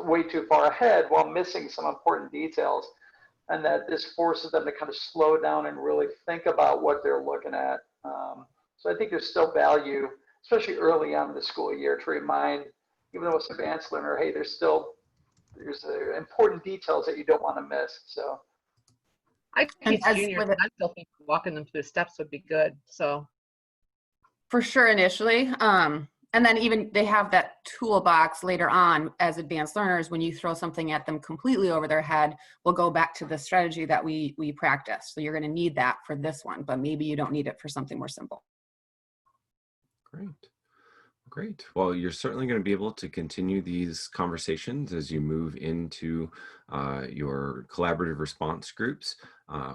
L: way too far ahead while missing some important details. And that this forces them to kind of slow down and really think about what they're looking at. So I think there's still value, especially early on in the school year, to remind, even though it's an advanced learner, hey, there's important details that you don't want to miss. So
B: I teach juniors, and I still think walking them through the steps would be good. So
J: for sure, initially. And then even they have that toolbox later on as advanced learners. When you throw something at them completely over their head, we'll go back to the strategy that we practice. So you're going to need that for this one, but maybe you don't need it for something more simple.
A: Great. Great. Well, you're certainly going to be able to continue these conversations as you move into your collaborative response groups,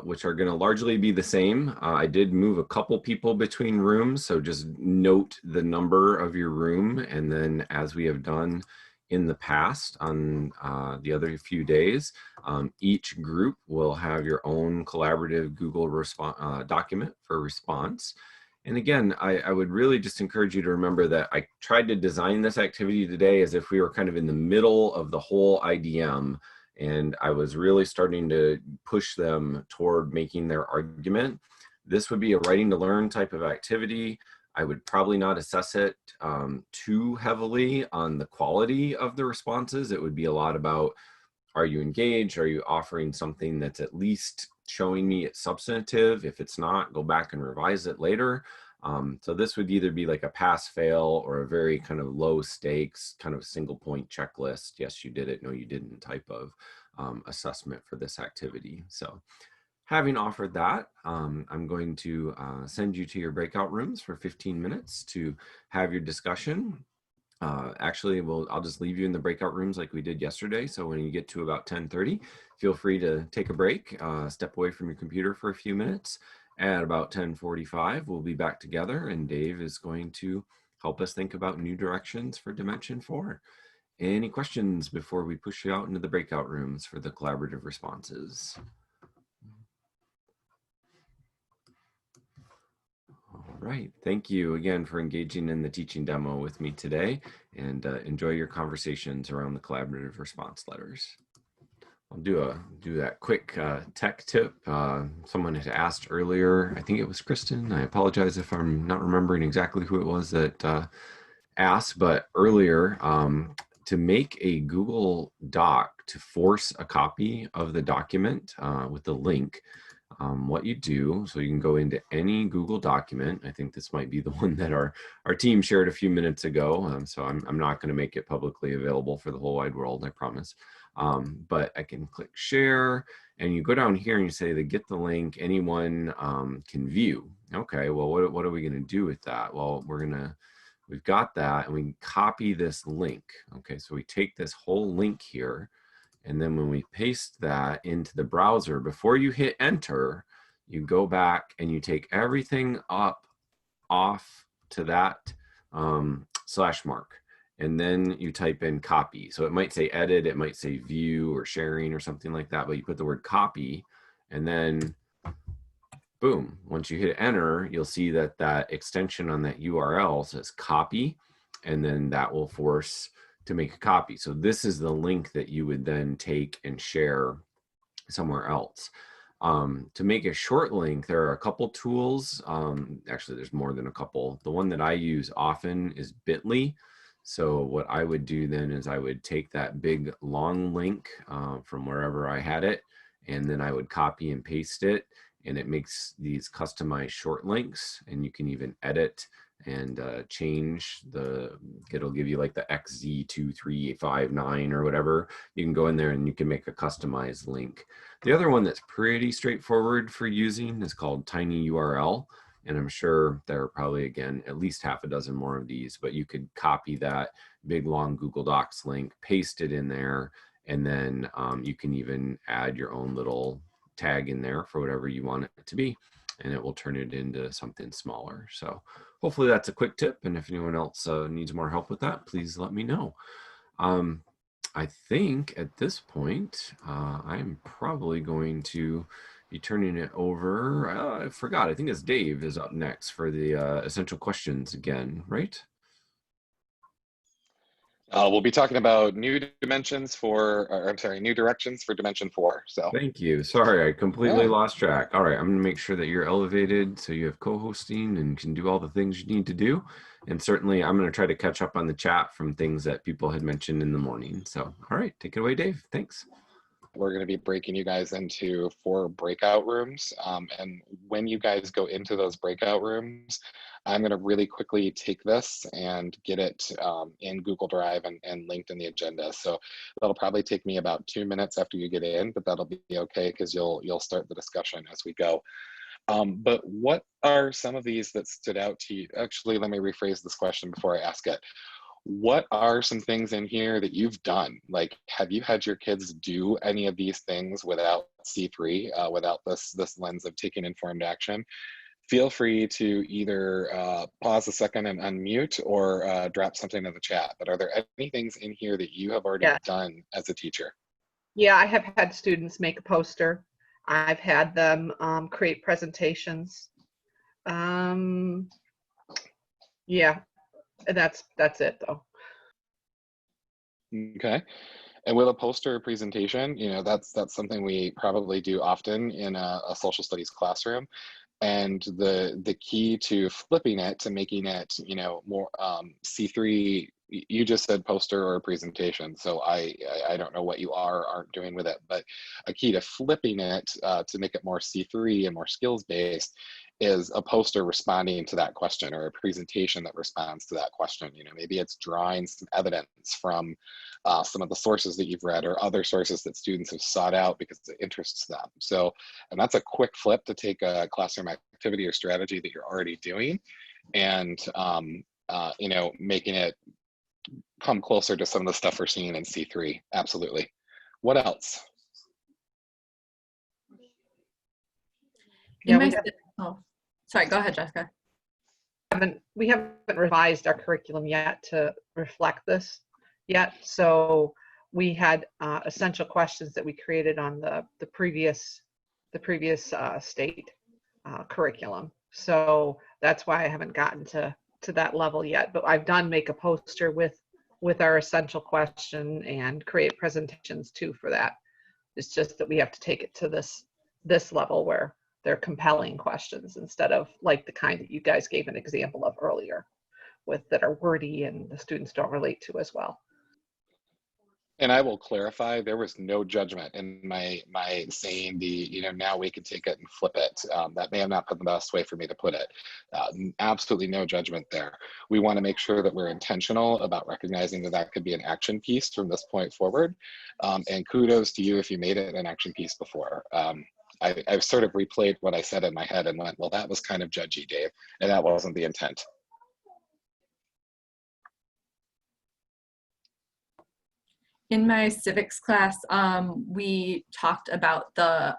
A: which are going to largely be the same. I did move a couple people between rooms, so just note the number of your room. And then, as we have done in the past on the other few days, each group will have your own collaborative Google document for response. And again, I would really just encourage you to remember that I tried to design this activity today as if we were kind of in the middle of the whole IDM, and I was really starting to push them toward making their argument. This would be a writing to learn type of activity. I would probably not assess it too heavily on the quality of the responses. It would be a lot about, are you engaged? Are you offering something that's at least showing me it's substantive? If it's not, go back and revise it later. So this would either be like a pass fail or a very kind of low stakes kind of single point checklist. Yes, you did it. No, you didn't type of assessment for this activity. So having offered that, I'm going to send you to your breakout rooms for 15 minutes to have your discussion. Actually, I'll just leave you in the breakout rooms like we did yesterday. So when you get to about 10:30, feel free to take a break, step away from your computer for a few minutes. At about 10:45, we'll be back together, and Dave is going to help us think about new directions for Dimension 4. Any questions before we push you out into the breakout rooms for the collaborative responses? All right. right. Thank you again for engaging in the teaching demo with me today, and enjoy your conversations around the collaborative response letters. I'll do that quick tech tip. Someone had asked earlier, I think it was Kristen. I apologize if I'm not remembering exactly who it was that asked, but earlier, to make a Google Doc to force a copy of the document with the link, what you do, so you can go into any Google document. I think this might be the one that our team shared a few minutes ago. So I'm not going to make it publicly available for the whole wide world, I promise. But I can click share, and you go down here and you say to get the link, anyone can view. Okay, well, what are we going to do with that? Well, we've got that, and we can copy this link. Okay, so we take this whole link here, and then when we paste that into the browser, before you hit enter, you go back and you take everything off to that slash mark. And then you type in copy. So it might say edit, it might say view or sharing or something like that, but you put the word copy, and then boom, once you hit enter, you'll see that that extension on that URL says copy, and then that will force to make a copy. So this is the link that you would then take and share somewhere else. To make a short link, there are a couple tools. Actually, there's more than a couple. The one that I use often is Bitly. So what I would do then is I would take that big long link from wherever I had it, and then I would copy and paste it, and it makes these customized short links, and you can even edit and change it'll give you like the XZ2359 or whatever. You can go in there and you can make a customized link. The other one that's pretty straightforward for using is called TinyURL. And I'm sure there are probably, again, at least half a dozen more of these, but you could copy that big long Google Docs link, paste it in there, and then you can even add your own little tag in there for whatever you want it to be, and it will turn it into something smaller. So hopefully that's a quick tip, and if anyone else needs more help with that, please let me know. I think at this point, I'm probably going to be turning it over. I forgot, I think it's Dave is up next for the essential questions again, right?
M: We'll be talking about new directions for Dimension 4. So
A: thank you. Sorry, I completely lost track. All right, I'm gonna make sure that you're elevated so you have co-hosting and can do all the things you need to do. And certainly I'm gonna try to catch up on the chat from things that people had mentioned in the morning. So, all right, take it away, Dave. Thanks.
M: we're going to be breaking you guys into 4 breakout rooms. And when you guys go into those breakout rooms, I'm going to really quickly take this and get it in Google Drive and linked in the agenda. So that'll probably take me about 2 minutes after you get in, but that'll be okay because you'll start the discussion as we go. But what are some of these that stood out to you? Actually, let me rephrase this question before I ask it. What are some things in here that you've done? Like, have you had your kids do any of these things without C3, without this lens of taking informed action? Feel free to either pause a second and unmute or drop something in the chat. But are there any things in here that you have already done as a teacher?
B: Yeah, I have had students make a poster. I've had them create presentations. Yeah, that's it though.
M: Okay. And with a poster presentation, you know, that's something we probably do often in a social studies classroom. And the key to flipping it, to making it, you know, more C3, you just said poster or presentation. So I don't know what you are or aren't doing with it, but a key to flipping it to make it more C3 and more skills based is a poster responding to that question, or a presentation that responds to that question. You know, maybe it's drawing some evidence from some of the sources that you've read or other sources that students have sought out because it interests them. So, and that's a quick flip to take a classroom activity or strategy that you're already doing and, you know, making it come closer to some of the stuff we're seeing in C3. Absolutely. What else?
B: Yeah,
N: sorry, go ahead, Jessica.
B: We haven't revised our curriculum yet to reflect this yet. So we had essential questions that we created on the previous state curriculum. So that's why I haven't gotten to that level yet. But I've done make a poster with our essential question and create presentations too for that. It's just that we have to take it to this level where they're compelling questions instead of like the kind that you guys gave an example of earlier with that are wordy and the students don't relate to as well.
M: And I will clarify, there was no judgment in my saying now we can take it and flip it. That may have not been the best way for me to put it. Absolutely no judgment there. We want to make sure that we're intentional about recognizing that that could be an action piece from this point forward. And kudos to you if you made it an action piece before. I've sort of replayed what I said in my head and went, well, that was kind of judgy, Dave, and that wasn't the intent.
N: In my civics class, we talked about the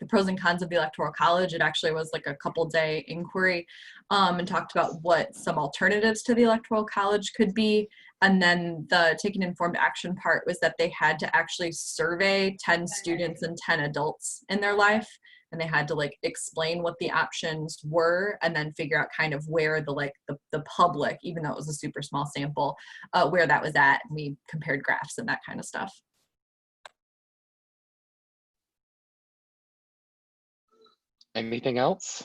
N: pros and cons of the Electoral College. It actually was like a couple-day inquiry, and talked about what some alternatives to the Electoral College could be. And then the taking informed action part was that they had to actually survey 10 students and 10 adults in their life. And they had to like explain what the options were and then figure out kind of where the public, even though it was a super small sample, where that was at. And we compared graphs and that kind of stuff.
M: Anything else?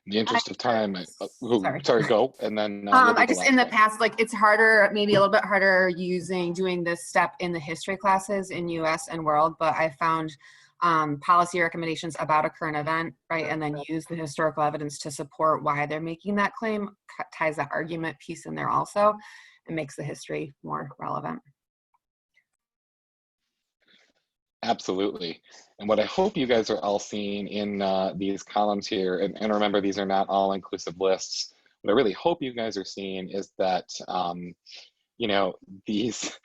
M: In the interest of time, sorry, go, and then
J: I just, in the past, like it's harder, maybe a little bit harder doing this step in the history classes in US and world, but I found policy recommendations about a current event, right, and then use the historical evidence to support why they're making that claim, ties that argument piece in there also, and makes the history more relevant.
M: Absolutely. And what I hope you guys are all seeing in these columns here, and remember, these are not all inclusive lists. What I really hope you guys are seeing is that, these,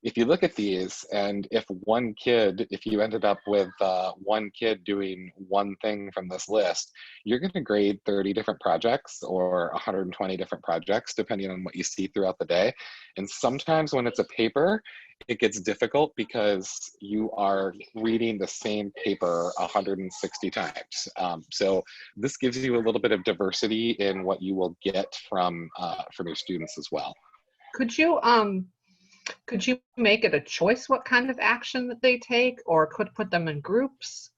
M: if you look at these, and if you ended up with one kid doing one thing from this list, you're going to grade 30 different projects or 120 different projects, depending on what you see throughout the day. And sometimes when it's a paper, it gets difficult because you are reading the same paper 160 times. So this gives you a little bit of diversity in what you will get from your students as well.
B: Could you make it a choice what kind of action that they take, or could put them in groups?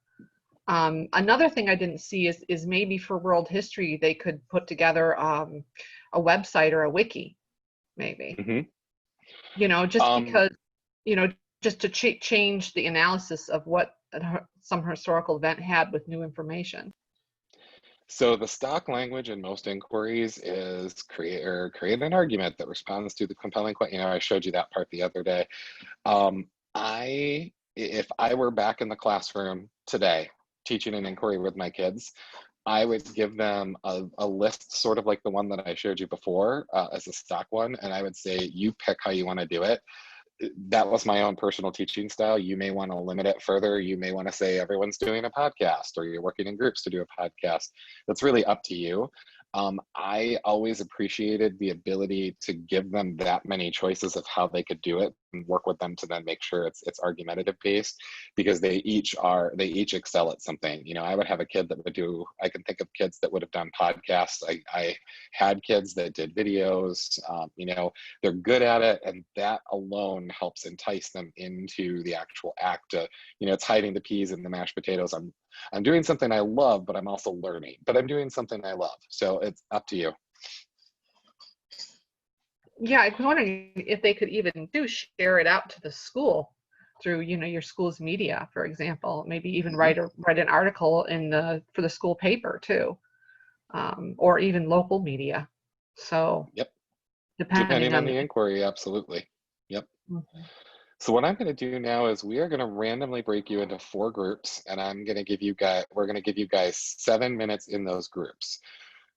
B: Another thing I didn't see is maybe for world history, they could put together a website or a wiki, maybe.
M: Mm-hmm.
B: Because, just to change the analysis of what some historical event had with new information.
M: So the stock language in most inquiries is create an argument that responds to the compelling question. I showed you that part the other day. If I were back in the classroom today teaching an inquiry with my kids, I would give them a list sort of like the one that I showed you before as a stock one, and I would say, you pick how you want to do it. That was my own personal teaching style. You may want to limit it further. You may want to say everyone's doing a podcast, or you're working in groups to do a podcast. That's really up to you. I always appreciated the ability to give them that many choices of how they could do it and work with them to then make sure it's argumentative based, because they each excel at something. I would have a kid that I can think of kids that would have done podcasts. I had kids that did videos. They're good at it, and that alone helps entice them into the actual act. It's hiding the peas in the mashed potatoes. I'm doing something I love, but I'm also learning, but I'm doing something I love. So it's up to you.
B: Yeah, I was wondering if they could even share it out to the school through, your school's media, for example. Maybe even write an article for the school paper too, or even local media. So
M: yep,
B: depending
M: on the inquiry, absolutely. Yep. Mm-hmm. So what I'm going to do now is we are going to randomly break you into 4 groups, and we're going to give you guys 7 minutes in those groups.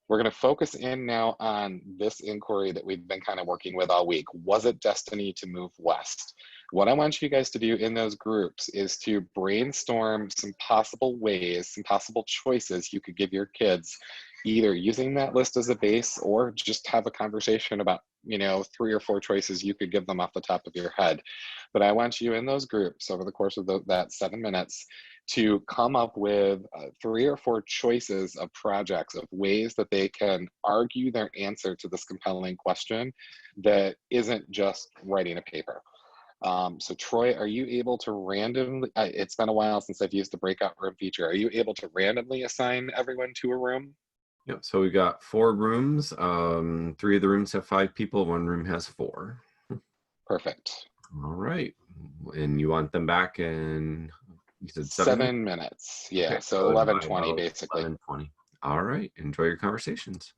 M: We're going to focus in now on this inquiry that we've been kind of working with all week. Was it destiny to move west? What I want you guys to do in those groups is to brainstorm some possible ways, some possible choices you could give your kids, either using that list as a base or just have a conversation about 3 or 4 choices you could give them off the top of your head. But I want you in those groups over the course of that 7 minutes to come up with 3 or 4 choices of projects, of ways that they can argue their answer to this compelling question that isn't just writing a paper. So Troy, are you able to randomly, it's been a while since I've used the breakout room feature. Are you able to randomly assign everyone to a room?
A: Yep. So we got 4 rooms. 3 of the rooms have 5 people. 1 room has 4.
M: Perfect.
A: All right. And you want them back in, you said
M: 7 minutes. Yeah.
A: Okay,
M: So
A: by
M: 11:20
A: about
M: basically.
A: 11:20. All right. Enjoy your conversations.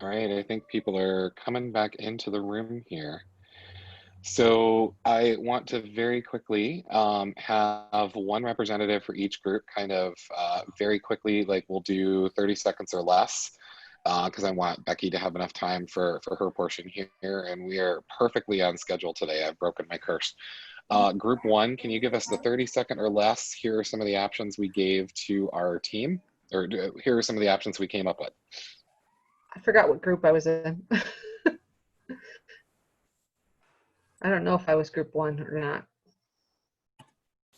M: All right, I think people are coming back into the room here. So I want to very quickly have one representative for each group, kind of very quickly, like we'll do 30 seconds or less, because I want Becky to have enough time for her portion here, and we are perfectly on schedule today. I've broken my curse. Group 1, can you give us the 30-second or less? Here are some of the options we gave to our team, or here are some of the options we came up with.
B: I forgot what group I was in. I don't know if I was group 1 or not.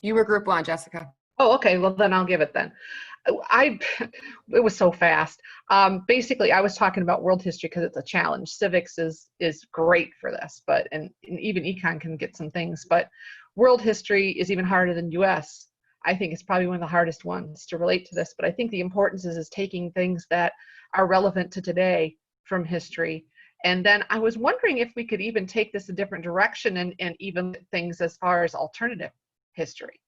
J: You were group 1, Jessica.
B: Oh, okay. Well, then I'll give it then. It was so fast. Basically, I was talking about world history because it's a challenge. Civics is great for this, and even econ can get some things. But world history is even harder than US. I think it's probably one of the hardest ones to relate to this. But I think the importance is taking things that are relevant to today from history. And then I was wondering if we could even take this a different direction and even things as far as alternative history.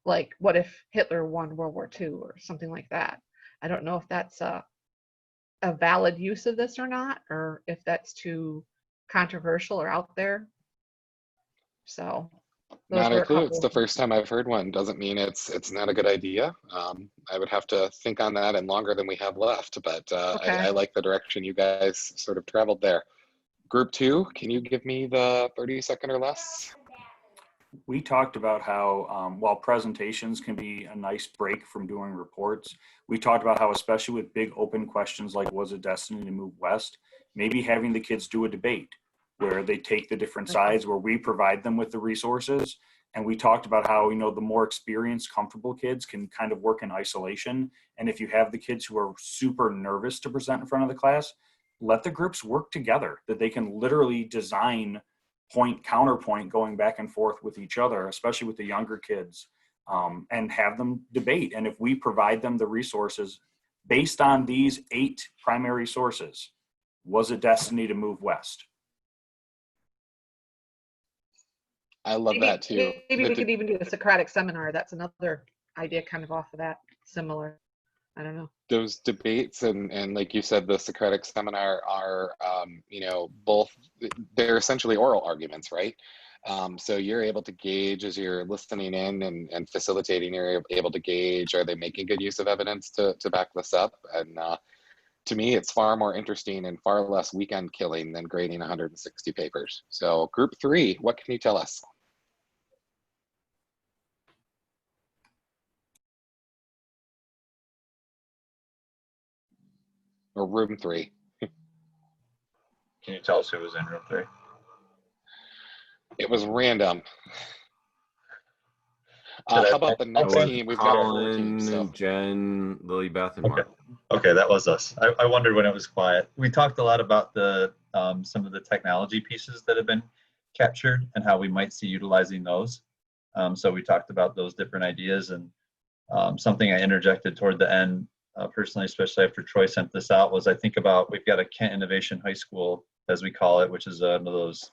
B: Like, what if Hitler won World War II or something like that? I don't know if that's a valid use of this or not, or if that's too controversial or out there. So
M: Not a clue. It's the first time I've heard one. Doesn't mean it's not a good idea. I would have to think on that and longer than we have left, but
B: Okay.
M: I like the direction you guys sort of traveled there. Group 2, can you give me the 30-second or less?
E: We talked about how while presentations can be a nice break from doing reports, we talked about how, especially with big open questions like was it destiny to move west, maybe having the kids do a debate where they take the different sides, where we provide them with the resources. And we talked about how, you know, the more experienced, comfortable kids can kind of work in isolation. And if you have the kids who are super nervous to present in front of the class, let the groups work together, that they can literally design point counterpoint going back and forth with each other, especially with the younger kids, and have them debate. And if we provide them the resources based on these 8 primary sources, was it destiny to move west?
M: I love that too.
B: Maybe we could even do a Socratic seminar. That's another idea kind of off of that, similar. I don't know.
M: Those debates and like you said, the Socratic seminar are, you know, both, they're essentially oral arguments, right? So you're able to gauge as you're listening in and facilitating, you're able to gauge, are they making good use of evidence to back this up? And to me, it's far more interesting and far less weekend killing than grading 160 papers. So group 3, what can you tell us? Or room 3.
D: Can you tell us who was in room 3?
M: It was random. How about the next team? We've got 4 teams. So.
A: Jen, Lily Beth, and
D: Okay.
A: Mark.
D: Okay, that was us. I wondered when it was quiet. We talked a lot about the some of the technology pieces that have been captured and how we might see utilizing those. So we talked about those different ideas, and something I interjected toward the end, personally, especially after Troy sent this out, was I think about, we've got a Kent Innovation High School, as we call it, which is one of those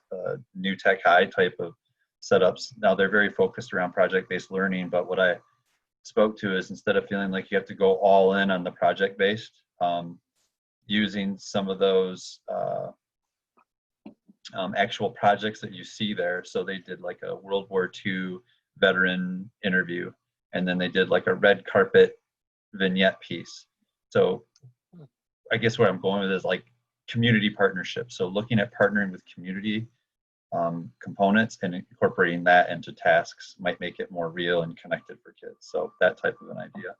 D: new tech high type of setups. Now they're very focused around project-based learning, but what I spoke to is, instead of feeling like you have to go all in on the project-based, using some of those actual projects that you see there. So they did like a World War II veteran interview, and then they did like a red carpet vignette piece. So I guess where I'm going with is like community partnerships. So looking at partnering with community components and incorporating that into tasks might make it more real and connected for kids. So that type of an idea,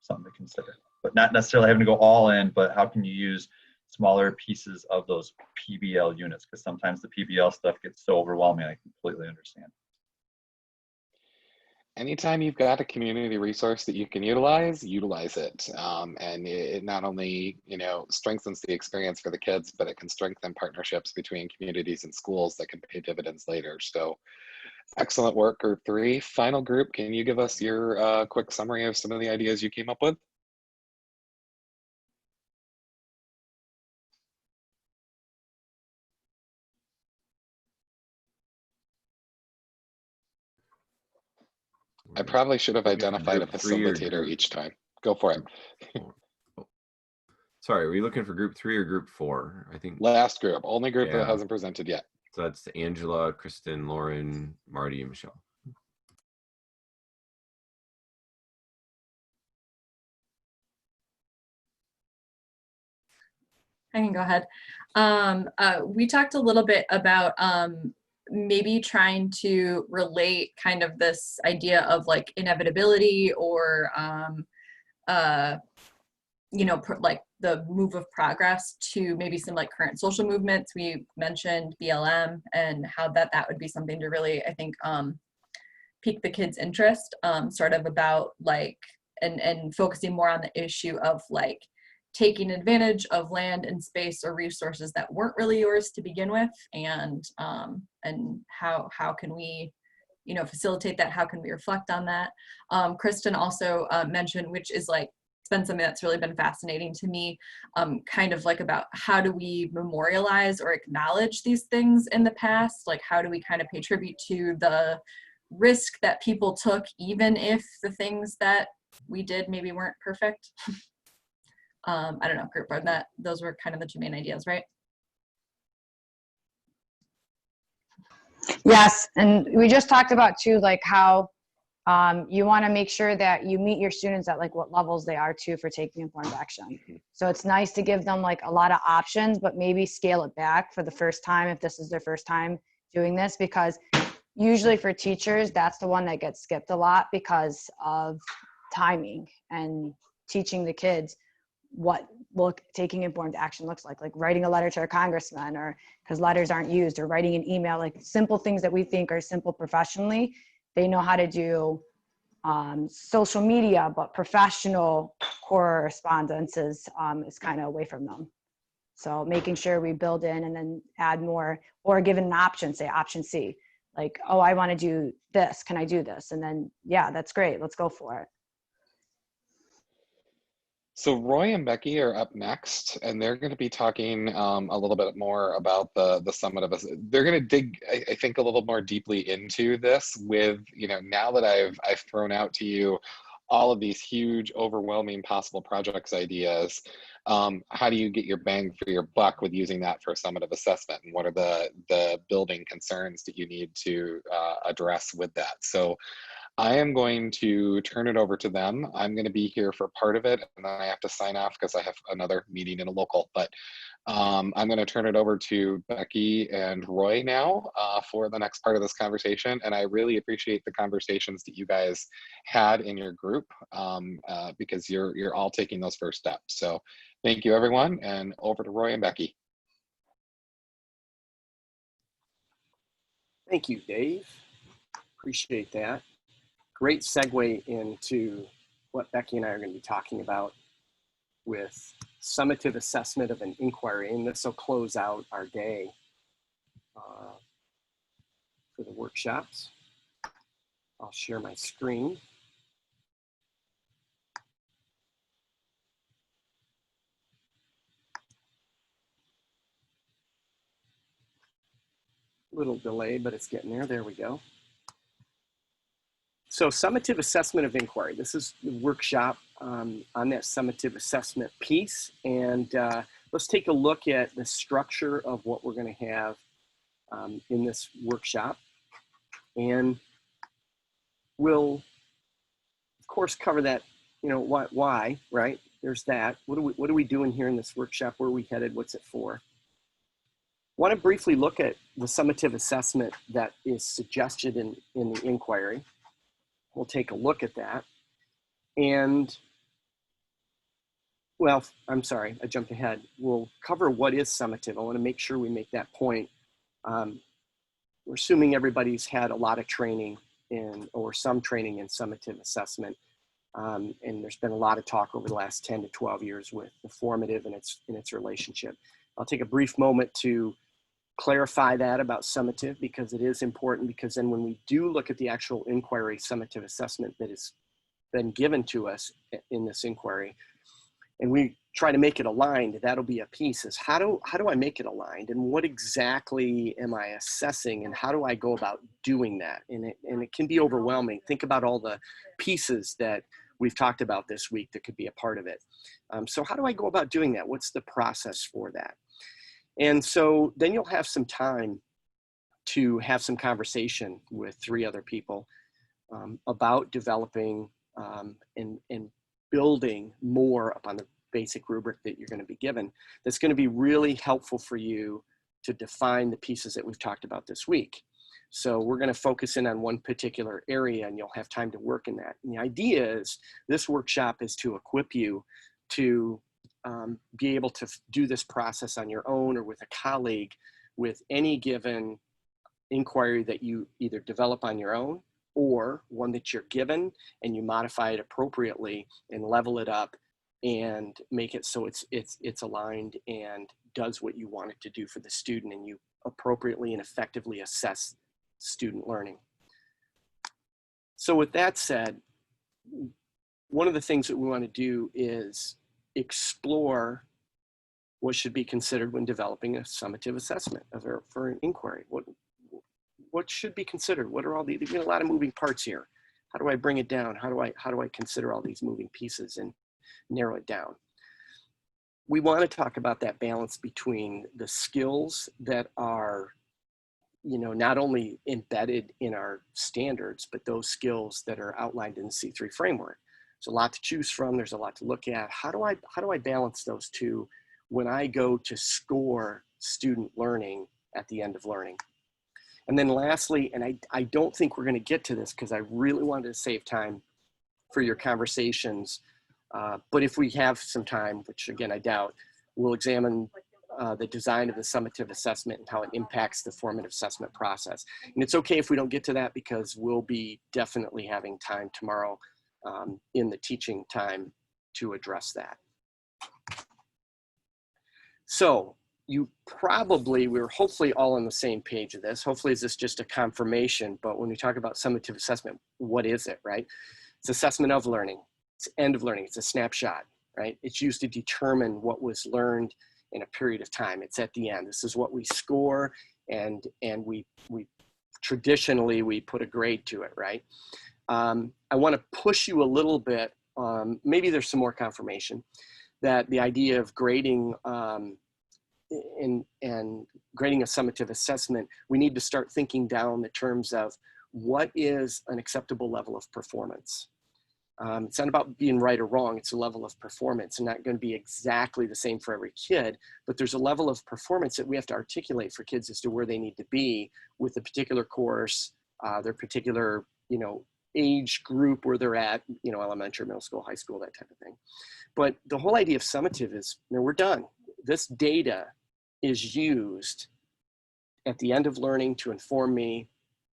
D: something to consider. but not necessarily having to go all in, but how can you use smaller pieces of those PBL units? Because sometimes the PBL stuff gets so overwhelming. I completely understand.
M: Anytime you've got a community resource that you can utilize it. And it not only, strengthens the experience for the kids, but it can strengthen partnerships between communities and schools that can pay dividends later. So excellent work, Group 3. Final group, can you give us your quick summary of some of the ideas you came up with? I probably should have identified a facilitator each time. Go for it.
A: Sorry, were you looking for group 3 or group 4? I think
M: last group, only group that hasn't presented yet.
A: So that's Angela, Kristen, Lauren, Marty, and Michelle.
N: I can go ahead. We talked a little bit about maybe trying to relate kind of this idea of like inevitability or like the move of progress to maybe some like current social movements. We mentioned BLM and how that would be something to really, I think, pique the kids' interest, sort of about like, and focusing more on the issue of like taking advantage of land and space or resources that weren't really yours to begin with, and how can we facilitate that? How can we reflect on that? Kristen also mentioned, which is like, it's been something that's really been fascinating to me, kind of like about how do we memorialize or acknowledge these things in the past? Like how do we kind of pay tribute to the risk that people took, even if the things that we did maybe weren't perfect? I don't know, group board, those were kind of the two main ideas, right?
O: Yes, and we just talked about too, like how you want to make sure that you meet your students at like what levels they are too for taking informed action. So it's nice to give them like a lot of options, but maybe scale it back for the first time if this is their first time doing this, because usually for teachers, that's the one that gets skipped a lot because of timing and teaching the kids what taking informed action looks like writing a letter to a congressman, or because letters aren't used, or writing an email, like simple things that we think are simple professionally. They know how to do social media, but professional correspondence is kind of away from them. So making sure we build in and then add more, or give it an option, say option C, like, oh, I want to do this. Can I do this? And then, yeah, that's great. Let's go for it.
M: So Roy and Becky are up next, and they're going to be talking a little bit more about the Summit of Us. They're going to dig, I think, a little more deeply into this with, now that I've thrown out to you all of these huge, overwhelming possible projects ideas, how do you get your bang for your buck with using that for a summative assessment? And what are the building concerns that you need to address with that? So I am going to turn it over to them. I'm going to be here for part of it, and then I have to sign off because I have another meeting in a local. But I'm going to turn it over to Becky and Roy now for the next part of this conversation. And I really appreciate the conversations that you guys had in your group because you're all taking those first steps. So thank you, everyone, and over to Roy and Becky.
G: Thank you, Dave. Appreciate that. Great segue into what Becky and I are going to be talking about with summative assessment of an inquiry, and this will close out our day for the workshops. I'll share my screen. Little delay, but it's getting there. There we go. So summative assessment of inquiry. This is the workshop on that summative assessment piece. And let's take a look at the structure of what we're going to have in this workshop. And we'll, of course, cover that, why, right? There's that. What are we doing here in this workshop? Where are we headed? What's it for? I want to briefly look at the summative assessment that is suggested in the inquiry. We'll take a look at that. And Well, I'm sorry, I jumped ahead. We'll cover what is summative. I want to make sure we make that point. We're assuming everybody's had a lot of training or some training in summative assessment. And there's been a lot of talk over the last 10 to 12 years with the formative and its relationship. I'll take a brief moment to clarify that about summative, because it is important, because then when we do look at the actual inquiry summative assessment that has been given to us in this inquiry, and we try to make it aligned, that'll be a piece, is how do I make it aligned, and what exactly am I assessing, and how do I go about doing that? And it can be overwhelming. Think about all the pieces that we've talked about this week that could be a part of it. So how do I go about doing that? What's the process for that? And so then you'll have some time to have some conversation with 3 other people about developing and building more upon the basic rubric that you're going to be given. That's going to be really helpful for you to define the pieces that we've talked about this week. So we're going to focus in on one particular area, and you'll have time to work in that. And the idea is this workshop is to equip you to be able to do this process on your own or with a colleague with any given inquiry that you either develop on your own or one that you're given, and you modify it appropriately and level it up and make it so it's aligned and does what you want it to do for the student, and you appropriately and effectively assess student learning. So with that said, one of the things that we want to do is explore what should be considered when developing a summative assessment for an inquiry. What should be considered? What are all the, there's a lot of moving parts here. How do I bring it down? How do I consider all these moving pieces and narrow it down? We want to talk about that balance between the skills that are, not only embedded in our standards, but those skills that are outlined in the C3 framework. There's a lot to choose from. There's a lot to look at. How do I balance those two when I go to score student learning at the end of learning? And then lastly, and I don't think we're going to get to this because I really wanted to save time for your conversations, but if we have some time, which again I doubt, we'll examine the design of the summative assessment and how it impacts the formative assessment process. And it's okay if we don't get to that, because we'll be definitely having time tomorrow in the teaching time to address that. So we're hopefully all on the same page of this. Hopefully this is just a confirmation, but when we talk about summative assessment, what is it, right? It's assessment of learning. It's end of learning. It's a snapshot, right? It's used to determine what was learned in a period of time. It's at the end. This is what we score, and we traditionally, we put a grade to it, right? I want to push you a little bit, maybe there's some more confirmation, that the idea of grading and grading a summative assessment, we need to start thinking down the terms of what is an acceptable level of performance. It's not about being right or wrong, it's a level of performance, and not going to be exactly the same for every kid, but there's a level of performance that we have to articulate for kids as to where they need to be with a particular course, their particular, age group where they're at, elementary, middle school, high school, that type of thing. But the whole idea of summative is, we're done. This data is used at the end of learning to inform me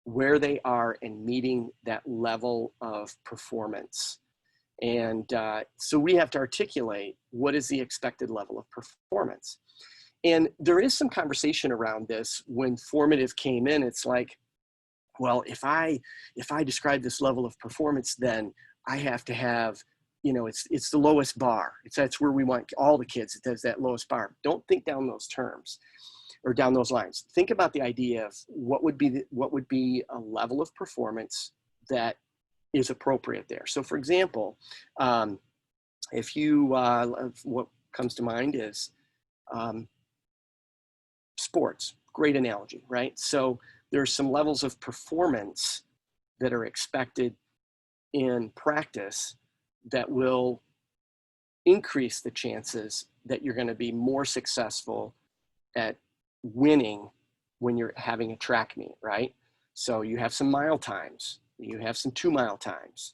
G: where they are in meeting that level of performance. And so we have to articulate what is the expected level of performance. And there is some conversation around this. When formative came in, it's like, well, if I describe this level of performance, then I have to have, it's the lowest bar. That's where we want all the kids. It does that lowest bar. Don't think down those terms or down those lines. Think about the idea of what would be a level of performance that is appropriate there. So for example, if you, what comes to mind is sports, great analogy, right? So there's some levels of performance that are expected in practice that will increase the chances that you're going to be more successful at winning when you're having a track meet, right? So you have some mile times, you have some 2 mile times.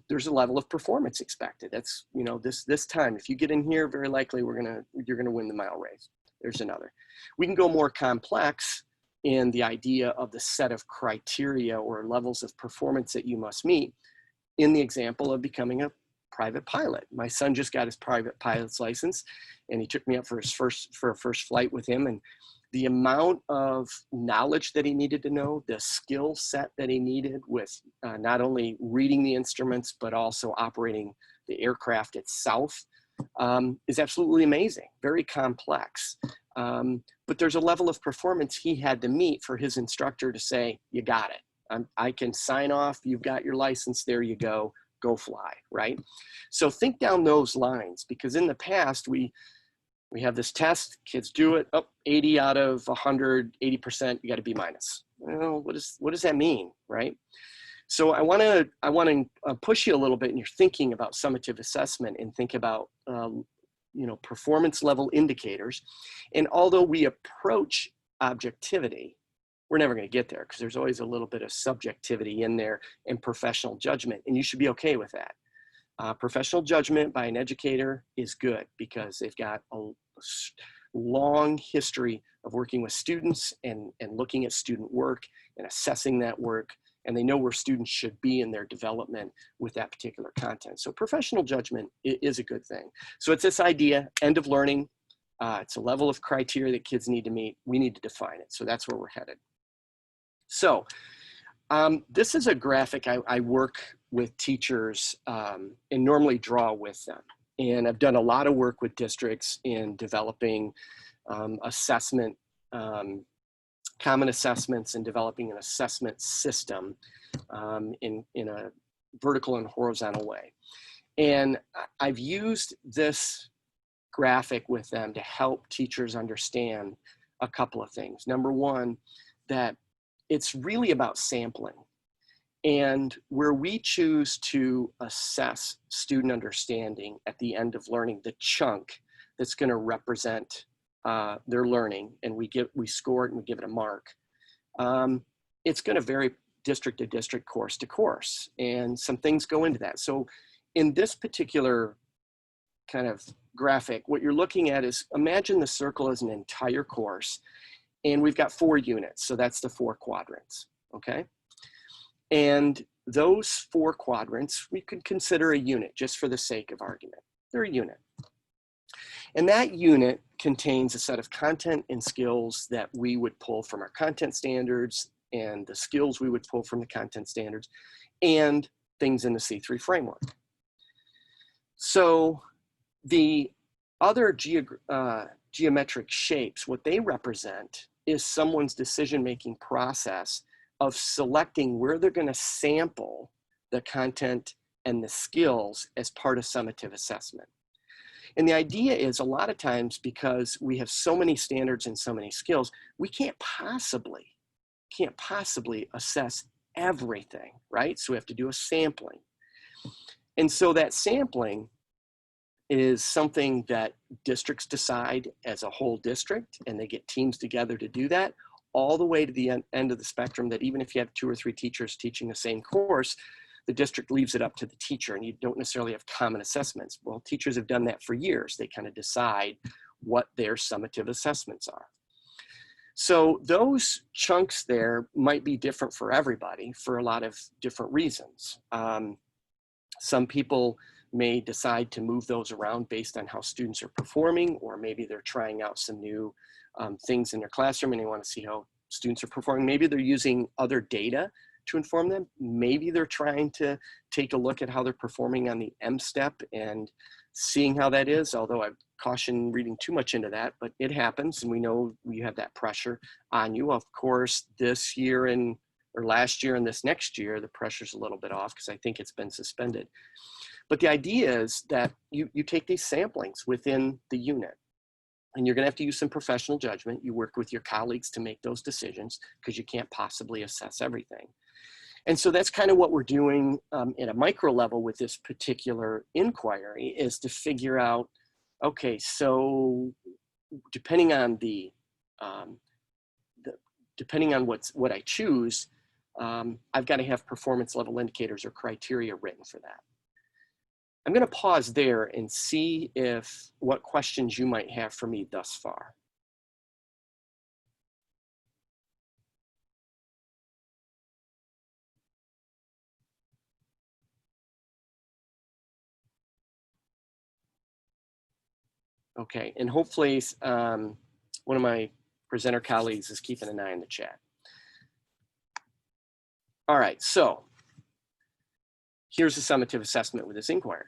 G: there's a level of performance expected. That's, you know, this time, if you get in here, very likely you're gonna win the mile race. There's another. We can go more complex in the idea of the set of criteria or levels of performance that you must meet in the example of becoming a private pilot. My son just got his private pilot's license, and he took me up for a first flight with him, and the amount of knowledge that he needed to know, the skill set that he needed with not only reading the instruments, but also operating the aircraft itself is absolutely amazing, very complex. But there's a level of performance he had to meet for his instructor to say, you got it. I can sign off, you've got your license, there you go fly, right? So think down those lines, because in the past, we have this test, kids do it, 80 out of 100, 80%, you got to B minus. Well, what does that mean, right? So I want to push you a little bit in your thinking about summative assessment and think about, you know, performance level indicators. And although we approach objectivity, we're never going to get there because there's always a little bit of subjectivity in there and professional judgment, and you should be okay with that. Professional judgment by an educator is good because they've got a long history of working with students and looking at student work and assessing that work, and they know where students should be in their development with that particular content. So professional judgment is a good thing. So it's this idea, end of learning, it's a level of criteria that kids need to meet. We need to define it. So that's where we're headed. So this is a graphic I work with teachers and normally draw with them. And I've done a lot of work with districts in developing assessment, common assessments, and developing an assessment system in a vertical and horizontal way. And I've used this graphic with them to help teachers understand a couple of things. Number one, that it's really about sampling. And where we choose to assess student understanding at the end of learning, the chunk that's going to represent their learning, and we score it and we give it a mark, it's going to vary district to district, course to course, and some things go into that. So in this particular kind of graphic, what you're looking at is, imagine the circle as an entire course, and we've got 4 units, so that's the 4 quadrants, okay? And those 4 quadrants, we could consider a unit just for the sake of argument. They're a unit. And that unit contains a set of content and skills that we would pull from our content standards, and the skills we would pull from the content standards, and things in the C3 framework. So the other geometric shapes, what they represent is someone's decision-making process of selecting where they're going to sample the content and the skills as part of summative assessment. And the idea is, a lot of times, because we have so many standards and so many skills, we can't possibly assess everything, right? So we have to do a sampling. And so that sampling is something that districts decide as a whole district, and they get teams together to do that, all the way to the end of the spectrum, that even if you have 2 or 3 teachers teaching the same course, the district leaves it up to the teacher, and you don't necessarily have common assessments. Well, teachers have done that for years. They kind of decide what their summative assessments are. So those chunks there might be different for everybody for a lot of different reasons. Some people may decide to move those around based on how students are performing, or maybe they're trying out some new things in their classroom and they want to see how students are performing. Maybe they're using other data to inform them. Maybe they're trying to take a look at how they're performing on the M-step and seeing how that is, although I caution reading too much into that, but it happens, and we know you have that pressure on you. Of course, this year or last year and this next year, the pressure's a little bit off because I think it's been suspended. But the idea is that you take these samplings within the unit, and you're going to have to use some professional judgment. You work with your colleagues to make those decisions because you can't possibly assess everything. And so that's kind of what we're doing at a micro level with this particular inquiry, is to figure out, okay, so depending on depending on what I choose, I've got to have performance level indicators or criteria written for that. I'm going to pause there and see what questions you might have for me thus far. Okay, and hopefully one of my presenter colleagues is keeping an eye on the chat. All right, so here's the summative assessment with this inquiry.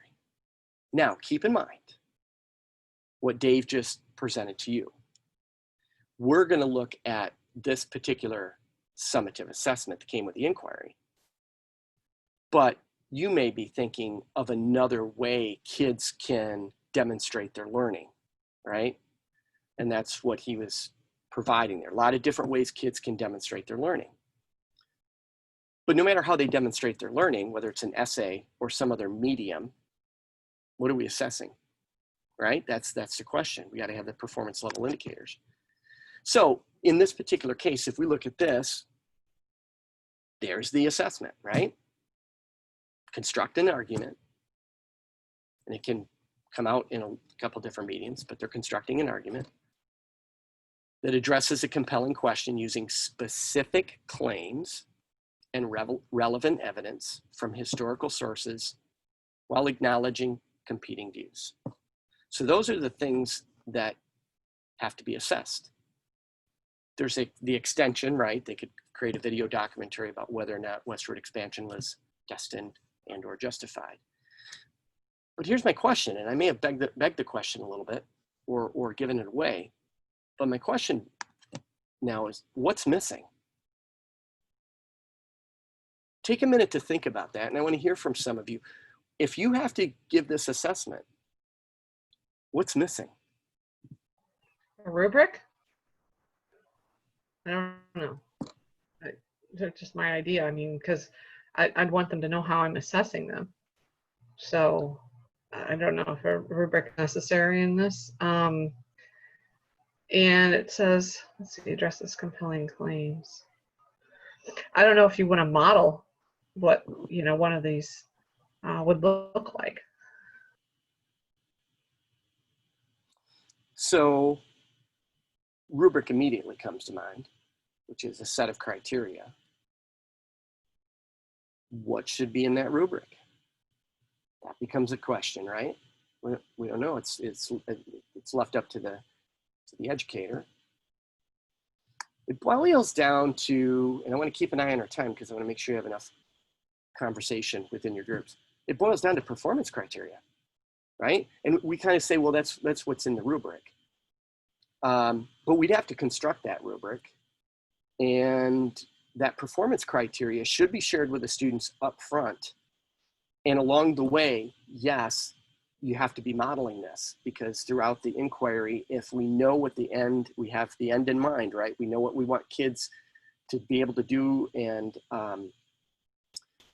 G: Now, keep in mind what Dave just presented to you. We're going to look at this particular summative assessment that came with the inquiry, but you may be thinking of another way kids can demonstrate their learning, right? And that's what he was providing there. A lot of different ways kids can demonstrate their learning. But no matter how they demonstrate their learning, whether it's an essay or some other medium, what are we assessing, right? That's the question. We got to have the performance level indicators. So in this particular case, if we look at this, there's the assessment, right? Construct an argument, and it can come out in a couple different mediums, but they're constructing an argument that addresses a compelling question using specific claims and relevant evidence from historical sources while acknowledging competing views. So those are the things that have to be assessed. There's the extension, right? They could create a video documentary about whether or not westward expansion was destined and or justified. But here's my question, and I may have begged the question a little bit or given it away, but my question now is, what's missing? Take a minute to think about that, and I want to hear from some of you. If you have to give this assessment, what's missing?
B: A rubric? I don't know. That's just my idea. I mean, because I'd want them to know how I'm assessing them. So I don't know if a rubric is necessary in this. And it says, let's see, addresses compelling claims. I don't know if you want to model what, you know, one of these would look like.
G: So rubric immediately comes to mind, which is a set of criteria. What should be in that rubric? That becomes a question, right? We don't know. It's left up to the educator. It boils down to, and I want to keep an eye on our time because I want to make sure you have enough conversation within your groups. It boils down to performance criteria, right? And we kind of say, well, that's what's in the rubric. But we'd have to construct that rubric, and that performance criteria should be shared with the students up front. And along the way, yes, you have to be modeling this, because throughout the inquiry, if we know what the end, we have the end in mind, right? We know what we want kids to be able to do and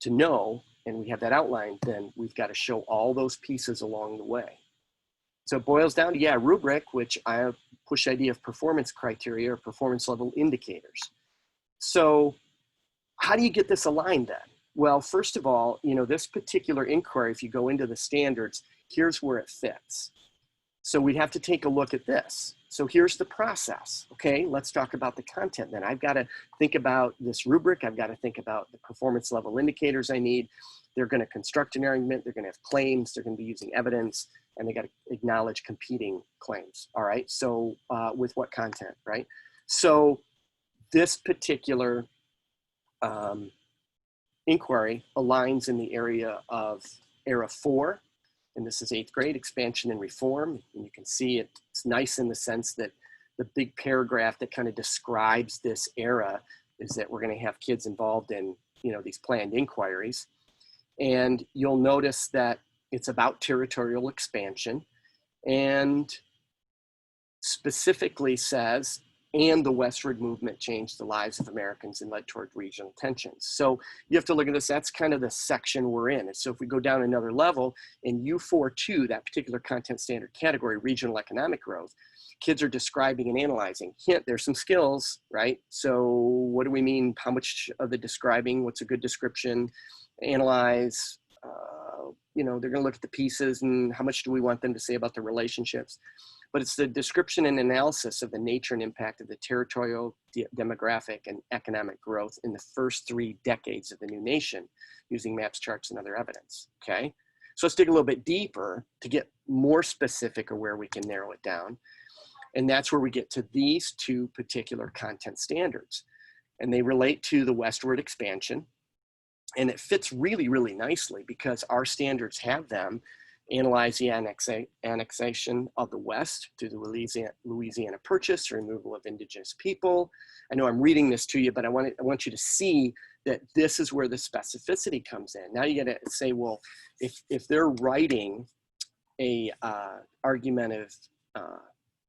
G: to know, and we have that outlined, then we've got to show all those pieces along the way. So it boils down to, yeah, rubric, which I push the idea of performance criteria or performance level indicators. So how do you get this aligned then? Well, first of all, you know, this particular inquiry, if you go into the standards, here's where it fits. So we'd have to take a look at this. So here's the process. Okay, let's talk about the content then. I've got to think about this rubric. I've got to think about the performance level indicators I need. They're going to construct an argument. They're going to have claims. They're going to be using evidence, and they got to acknowledge competing claims. All right, so with what content, right? So this particular inquiry aligns in the area of era 4, and this is 8th grade, expansion and reform. And you can see it's nice in the sense that the big paragraph that kind of describes this era is that we're going to have kids involved in, you know, these planned inquiries. And you'll notice that it's about territorial expansion, and specifically says and the westward movement changed the lives of Americans and led toward regional tensions. So you have to look at this, that's kind of the section we're in. And so if we go down another level, in U4-2, that particular content standard category, regional economic growth, kids are describing and analyzing. Hint, there's some skills, right? So what do we mean? How much of the describing? What's a good description? Analyze, you know, they're gonna look at the pieces and how much do we want them to say about the relationships? But it's the description and analysis of the nature and impact of the territorial, demographic, and economic growth in the first 3 decades of the new nation using maps, charts, and other evidence, okay? So let's dig a little bit deeper to get more specific or where we can narrow it down. And that's where we get to these 2 particular content standards. And they relate to the westward expansion. And it fits really, really nicely because our standards have them analyze the annexation of the West through the Louisiana Purchase, removal of indigenous people. I know I'm reading this to you, but I want you to see that this is where the specificity comes in. Now you gotta say, well, if they're writing a argumentative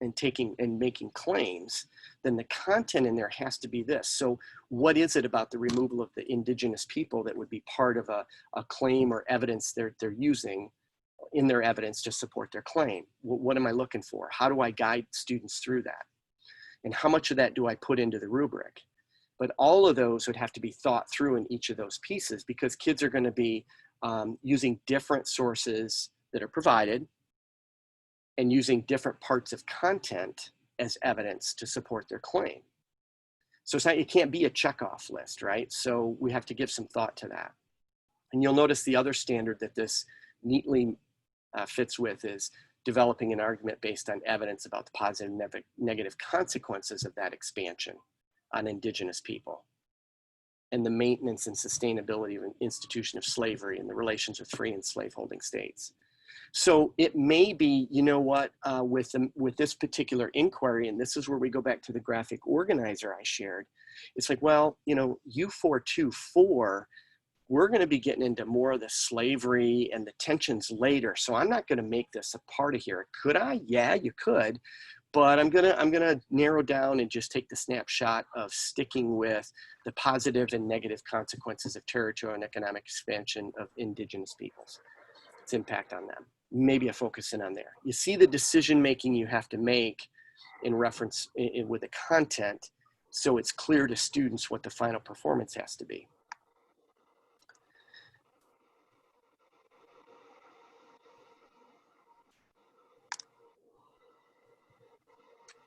G: and taking and making claims, then the content in there has to be this. So what is it about the removal of the indigenous people that would be part of a claim or evidence they're using in their evidence to support their claim? What am I looking for? How do I guide students through that? And how much of that do I put into the rubric? But all of those would have to be thought through in each of those pieces because kids are going to be using different sources that are provided and using different parts of content as evidence to support their claim. So it's not, it can't be a checkoff list, right? So we have to give some thought to that. And you'll notice the other standard that this neatly fits with is developing an argument based on evidence about the positive and negative consequences of that expansion on indigenous people and the maintenance and sustainability of an institution of slavery and the relations with free and slaveholding states. So it may be, you know what, with this particular inquiry, and this is where we go back to the graphic organizer I shared, it's like, well, you know, U424, we're going to be getting into more of the slavery and the tensions later. So I'm not going to make this a part of here. Could I? Yeah, you could. But I'm gonna narrow down and just take the snapshot of sticking with the positive and negative consequences of territorial and economic expansion of indigenous peoples, its impact on them. Maybe a focus in on there. You see the decision making you have to make in reference with the content, so it's clear to students what the final performance has to be.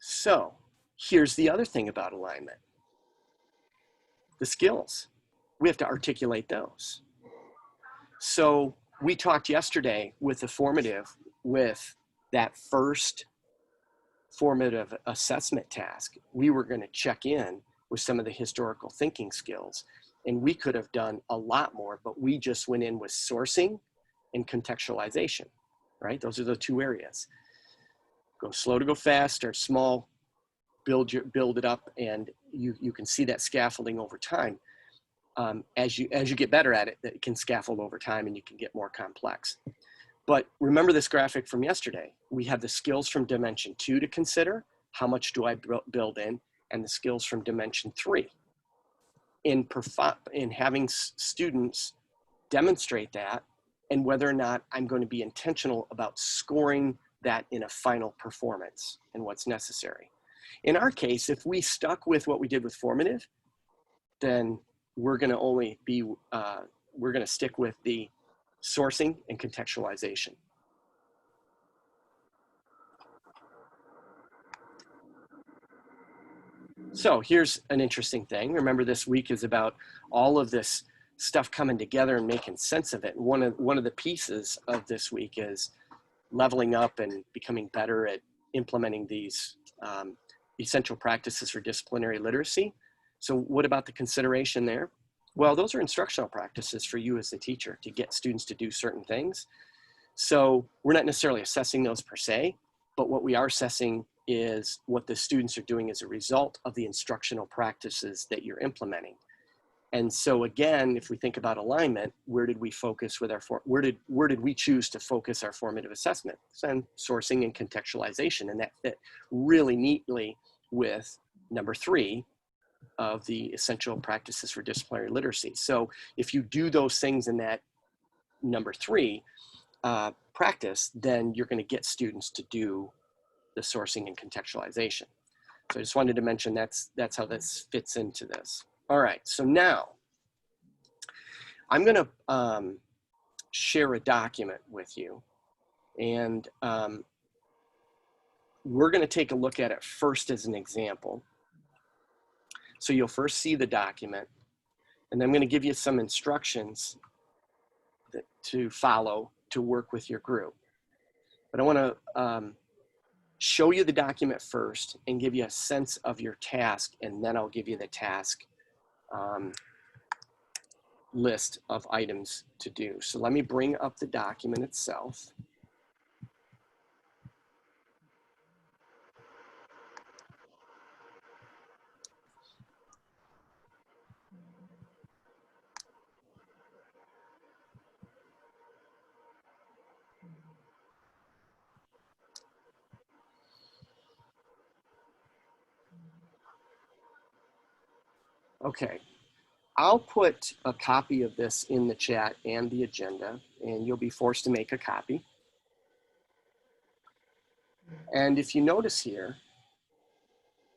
G: So here's the other thing about alignment. The skills. We have to articulate those. So we talked yesterday with the formative, with that first formative assessment task, we were going to check in with some of the historical thinking skills. And we could have done a lot more, but we just went in with sourcing and contextualization, right? Those are the 2 areas. Go slow to go fast, start small, build it up, and you can see that scaffolding over time. As you get better at it, that it can scaffold over time and you can get more complex. But remember this graphic from yesterday. We have the skills from dimension 2 to consider. How much do I build in? And the skills from dimension 3. In having students demonstrate that and whether or not I'm going to be intentional about scoring that in a final performance and what's necessary. In our case, if we stuck with what we did with formative, then we're going to only be, we're going to stick with the sourcing and contextualization. So here's an interesting thing. Remember, this week is about all of this stuff coming together and making sense of it. And one of the pieces of this week is leveling up and becoming better at implementing these essential practices for disciplinary literacy. So what about the consideration there? Well, those are instructional practices for you as the teacher to get students to do certain things. So we're not necessarily assessing those per se, but what we are assessing is what the students are doing as a result of the instructional practices that you're implementing. And so again, if we think about alignment, where did we focus with our, where did we choose to focus our formative assessment? So sourcing and contextualization, and that fit really neatly with number 3 of the essential practices for disciplinary literacy. So if you do those things in that number 3 practice, then you're going to get students to do the sourcing and contextualization. So I just wanted to mention that's how this fits into this. All right, so now I'm going to share a document with you, and we're going to take a look at it first as an example. So you'll first see the document, and I'm going to give you some instructions to follow to work with your group. But I want to show you the document first and give you a sense of your task, and then I'll give you the task list of items to do. So let me bring up the document itself. Okay, I'll put a copy of this in the chat and the agenda, and you'll be forced to make a copy. And if you notice here,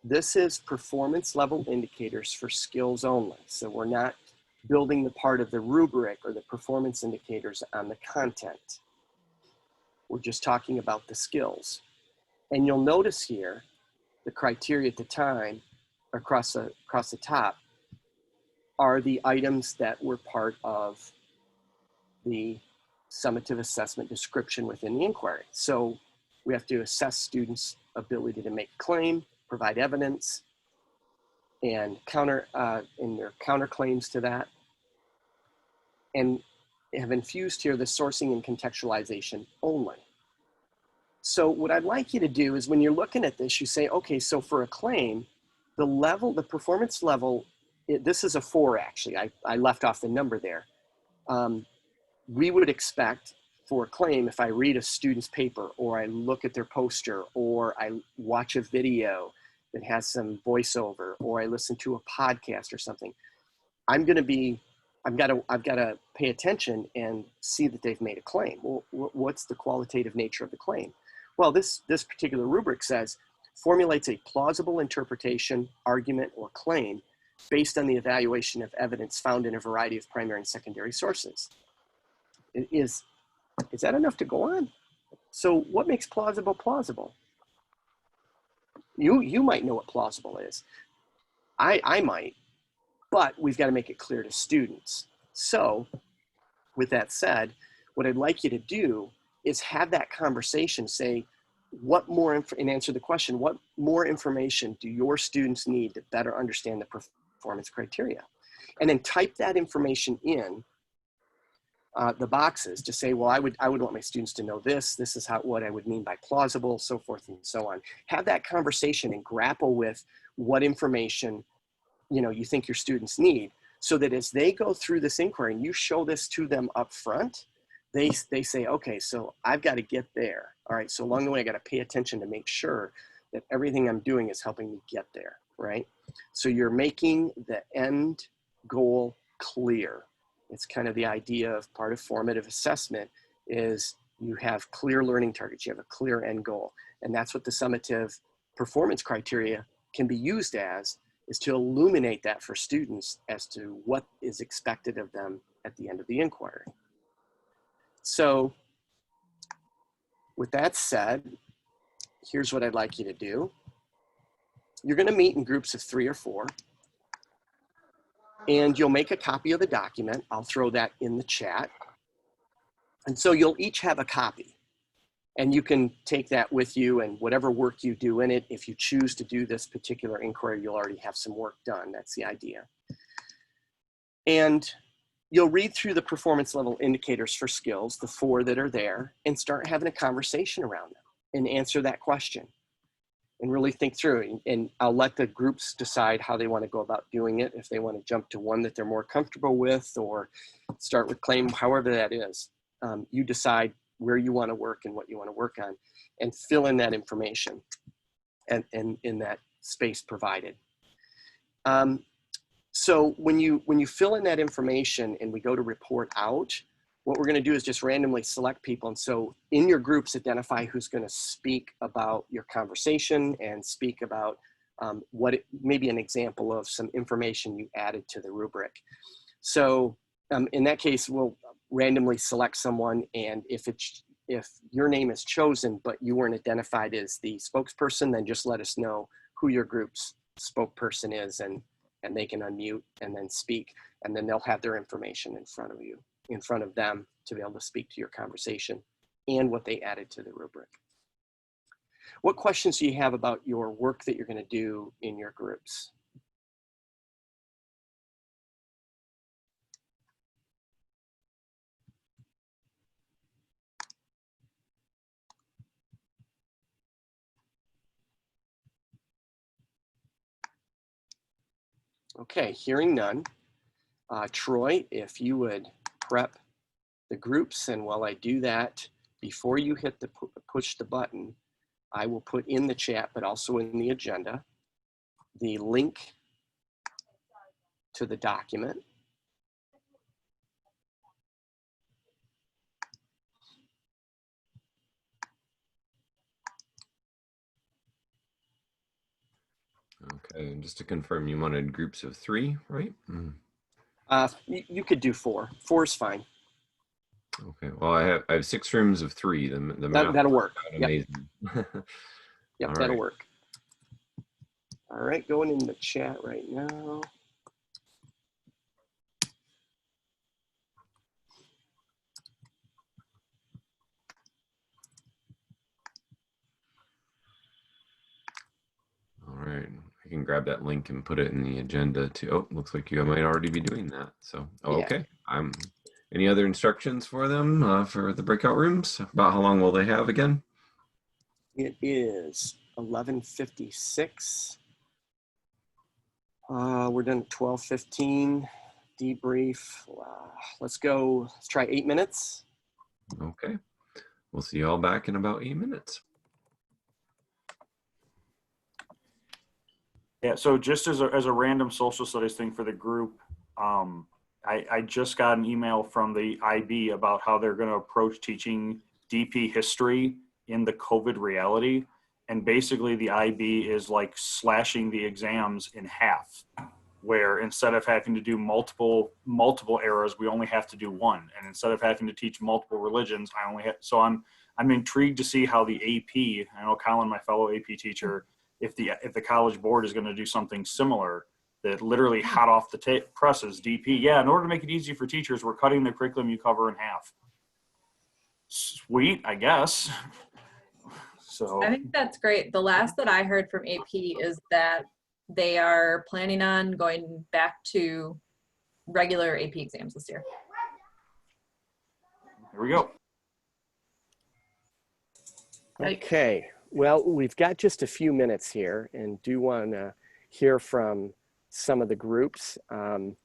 G: this is performance level indicators for skills only. So we're not building the part of the rubric or the performance indicators on the content. We're just talking about the skills. And you'll notice here, the criteria at the time, across the top, are the items that were part of the summative assessment description within the inquiry. So we have to assess students' ability to make a claim, provide evidence, and in their counterclaims to that, and have infused here the sourcing and contextualization only. So what I'd like you to do is when you're looking at this, you say, okay, so for a claim, the performance level, this is a 4 actually, I left off the number there. We would expect for a claim, if I read a student's paper or I look at their poster or I watch a video that has some voiceover or I listen to a podcast or something, I've got to pay attention and see that they've made a claim. Well, what's the qualitative nature of the claim? Well, this particular rubric says, formulates a plausible interpretation, argument, or claim based on the evaluation of evidence found in a variety of primary and secondary sources. Is that enough to go on? So what makes plausible plausible? You might know what plausible is. I might, but we've got to make it clear to students. So with that said, what I'd like you to do is have that conversation, say, and answer the question, what more information do your students need to better understand the performance criteria? And then type that information in the boxes to say, well, I would want my students to know this is what I would mean by plausible, so forth and so on. Have that conversation and grapple with what information you think your students need, so that as they go through this inquiry and you show this to them up front, they say, okay, so I've got to get there. All right, so along the way, I got to pay attention to make sure that everything I'm doing is helping me get there, right? So you're making the end goal clear. It's kind of the idea of part of formative assessment is you have clear learning targets, you have a clear end goal. And that's what the summative performance criteria can be used as, is to illuminate that for students as to what is expected of them at the end of the inquiry. So with that said, here's what I'd like you to do. You're going to meet in groups of 3 or 4, and you'll make a copy of the document. I'll throw that in the chat. And so you'll each have a copy, and you can take that with you and whatever work you do in it. If you choose to do this particular inquiry, you'll already have some work done. That's the idea. And you'll read through the performance level indicators for skills, the 4 that are there, and start having a conversation around them and answer that question and really think through it. And I'll let the groups decide how they want to go about doing it. If they want to jump to one that they're more comfortable with or start with claim, however that is, you decide where you want to work and what you want to work on and fill in that information and in that space provided. So when you fill in that information and we go to report out, what we're going to do is just randomly select people. And so in your groups, identify who's going to speak about your conversation and speak about maybe an example of some information you added to the rubric. So in that case, we'll randomly select someone, and if your name is chosen but you weren't identified as the spokesperson, then just let us know who your group's spokesperson is, and they can unmute and then speak, and then they'll have their information in front of them to be able to speak to your conversation and what they added to the rubric. What questions do you have about your work that you're going to do in your groups? Okay, hearing none. Troy, if you would prep the groups, and while I do that, before you hit the push the button, I will put in the chat, but also in the agenda, the link to the document.
A: Okay, and just to confirm, you wanted groups of 3, right?
G: You could do 4. 4 is fine.
A: Okay, well, I have 6 rooms of 3. The math
G: That'll work.
A: amazing.
G: Yep,
A: All
G: that'll
A: right.
G: work. All right, going in the chat right now.
A: All right, I can grab that link and put it in the agenda too. Oh, looks like you might already be doing that. So,
G: Yeah.
A: Okay. Any other instructions for them for the breakout rooms? About how long will they have again?
G: It is 11:56. We're done at 12:15. Debrief. Let's go. Let's try 8 minutes.
A: Okay, we'll see you all back in about 8 minutes.
E: Yeah, so just as a random social studies thing for the group, I just got an email from the IB about how they're going to approach teaching DP history in the COVID reality. And basically the IB is like slashing the exams in half, where instead of having to do multiple eras, we only have to do one. And instead of having to teach multiple religions, so I'm intrigued to see how the AP, I know Colin, my fellow AP teacher, if the College Board is going to do something similar, that literally hot off the presses, DP. Yeah, in order to make it easy for teachers, we're cutting the curriculum you cover in half. Sweet, I guess. So
N: I think that's great. The last that I heard from AP is that they are planning on going back to regular AP exams this year.
E: Here we go.
G: Okay, well, we've got just a few minutes here and do want to hear from some of the groups. And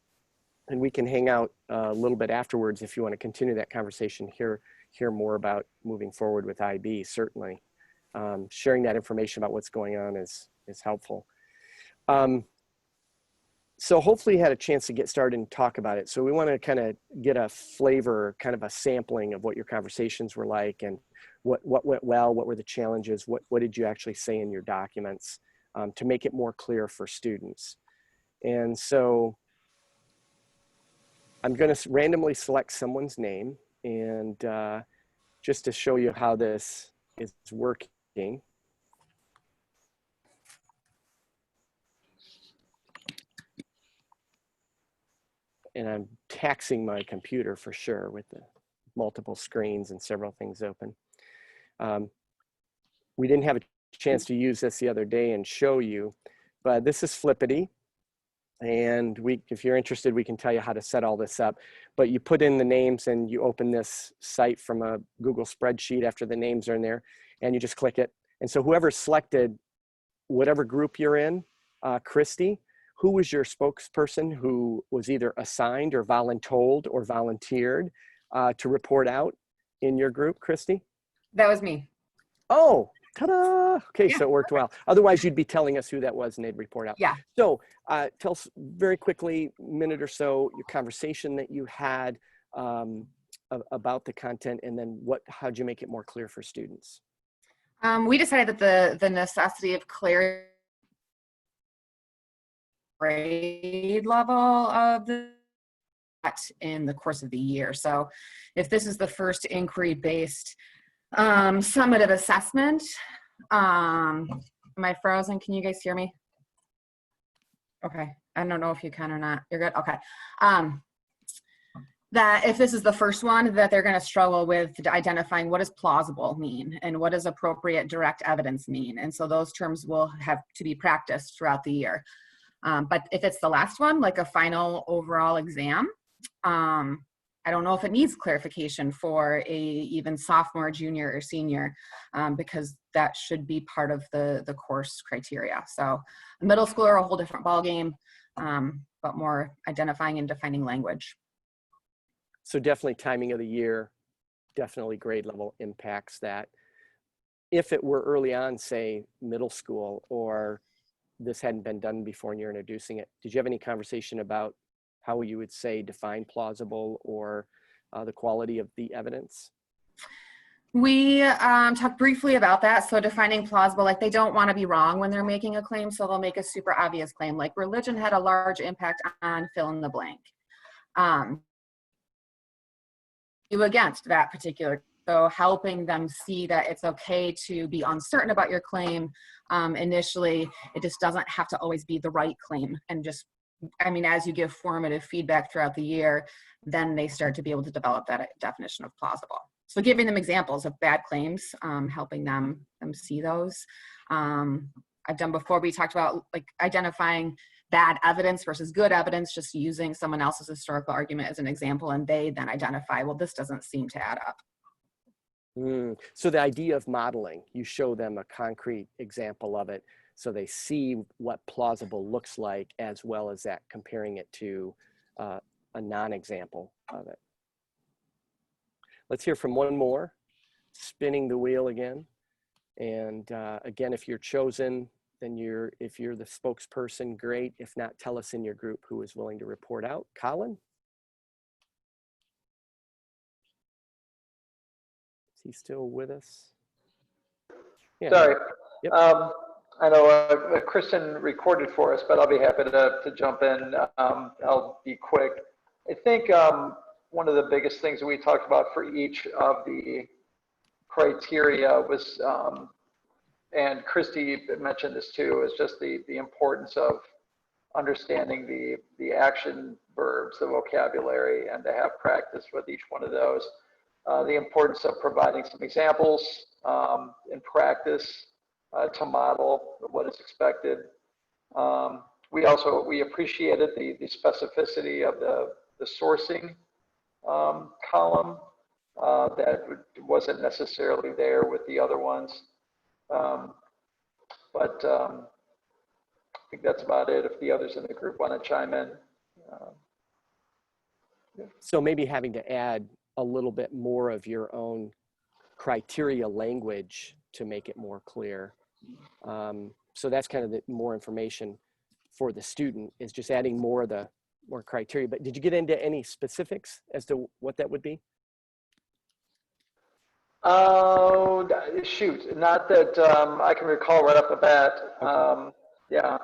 G: we can hang out a little bit afterwards if you want to continue that conversation, hear more about moving forward with IB, certainly. Sharing that information about what's going on is helpful. So hopefully you had a chance to get started and talk about it. So we want to kind of get a flavor, kind of a sampling of what your conversations were like, and what went well, what were the challenges, what did you actually say in your documents, to make it more clear for students. And so I'm going to randomly select someone's name, and just to show you how this is working. And I'm taxing my computer for sure with the multiple screens and several things open. We didn't have a chance to use this the other day and show you, but this is Flippity. And if you're interested, we can tell you how to set all this up. But you put in the names and you open this site from a Google spreadsheet after the names are in there, and you just click it. And so whoever selected whatever group you're in, Christy, who was your spokesperson who was either assigned or voluntold or volunteered to report out in your group, Christy?
J: That was me.
G: Oh,
P: Ta-da! Okay,
J: Yeah,
P: so it worked well. Otherwise, you'd be telling us who that was and they'd report out.
J: Yeah.
P: So tell us very quickly, minute or so, your conversation that you had about the content, and then how'd you make it more clear for students?
J: We decided that the necessity of clarity grade level of the in the course of the year. So if this is the first inquiry-based summative assessment, am I frozen? Can you guys hear me? Okay, I don't know if you can or not. You're good? Okay. That if this is the first one, that they're going to struggle with identifying what does plausible mean and what does appropriate direct evidence mean. And so those terms will have to be practiced throughout the year. But if it's the last one, like a final overall exam, I don't know if it needs clarification for even sophomore, junior, or senior, because that should be part of the course criteria. So a middle schooler, a whole different ballgame, but more identifying and defining language.
P: So definitely timing of the year, definitely grade level impacts that. If it were early on, say middle school, or this hadn't been done before and you're introducing it, did you have any conversation about how you would say define plausible or the quality of the evidence?
J: We talked briefly about that. So defining plausible, like they don't want to be wrong when they're making a claim, so they'll make a super obvious claim, like religion had a large impact on fill in the blank. You against that particular, so helping them see that it's okay to be uncertain about your claim initially. It just doesn't have to always be the right claim, and just, I mean, as you give formative feedback throughout the year, then they start to be able to develop that definition of plausible. So giving them examples of bad claims, helping them see those. I've done before, we talked about like identifying bad evidence versus good evidence, just using someone else's historical argument as an example, and they then identify, well, this doesn't seem to add up.
P: So the idea of modeling, you show them a concrete example of it, so they see what plausible looks like, as well as that comparing it to a non-example of it. Let's hear from one more, spinning the wheel again. And again, if you're chosen, then if you're the spokesperson, great. If not, tell us in your group who is willing to report out. Colin? Is he still with us? Yeah.
L: Sorry.
P: Yep.
L: I know Kristen recorded for us, but I'll be happy to jump in. I'll be quick. I think one of the biggest things that we talked about for each of the criteria was, and Christy mentioned this too, is just the importance of understanding the action verbs, the vocabulary, and to have practice with each one of those. The importance of providing some examples in practice to model what is expected. We appreciated the specificity of the sourcing column that wasn't necessarily there with the other ones. But I think that's about it. If the others in the group want to chime in.
P: So maybe having to add a little bit more of your own criteria language to make it more clear. So that's kind of the more information for the student, is just adding more criteria. But did you get into any specifics as to what that would be?
L: Oh, shoot. Not that I can recall right off the bat. Okay. Yeah.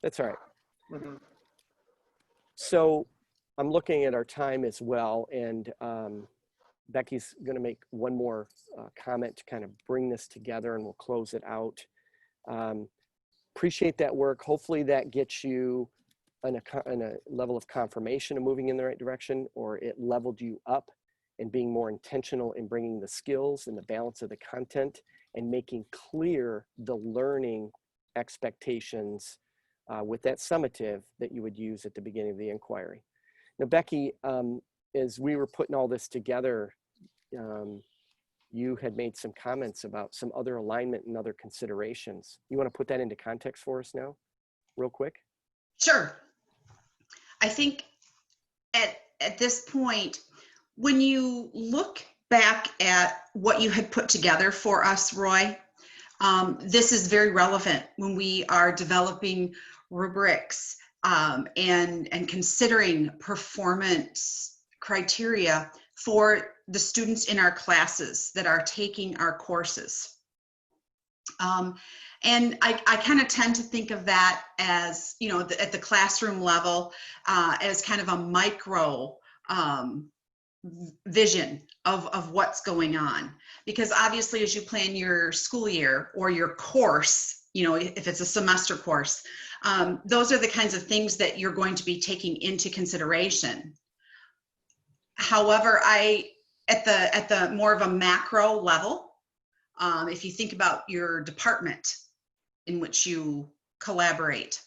P: That's all right.
L: Mm-hmm.
P: So I'm looking at our time as well, and Becky's going to make one more comment to kind of bring this together, and we'll close it out. Appreciate that work. Hopefully that gets you in a level of confirmation of moving in the right direction, or it leveled you up and being more intentional in bringing the skills and the balance of the content and making clear the learning expectations with that summative that you would use at the beginning of the inquiry. Now, Becky, as we were putting all this together, you had made some comments about some other alignment and other considerations. You want to put that into context for us now, real quick?
F: Sure. I think at this point, when you look back at what you had put together for us, Roy, This is very relevant when we are developing rubrics and considering performance criteria for the students in our classes that are taking our courses. And I kind of tend to think of that as, you know, at the classroom level, as kind of a micro vision of what's going on. Because obviously, as you plan your school year or your course, you know, if it's a semester course, those are the kinds of things that you're going to be taking into consideration. However, at the more of a macro level, if you think about your department in which you collaborate,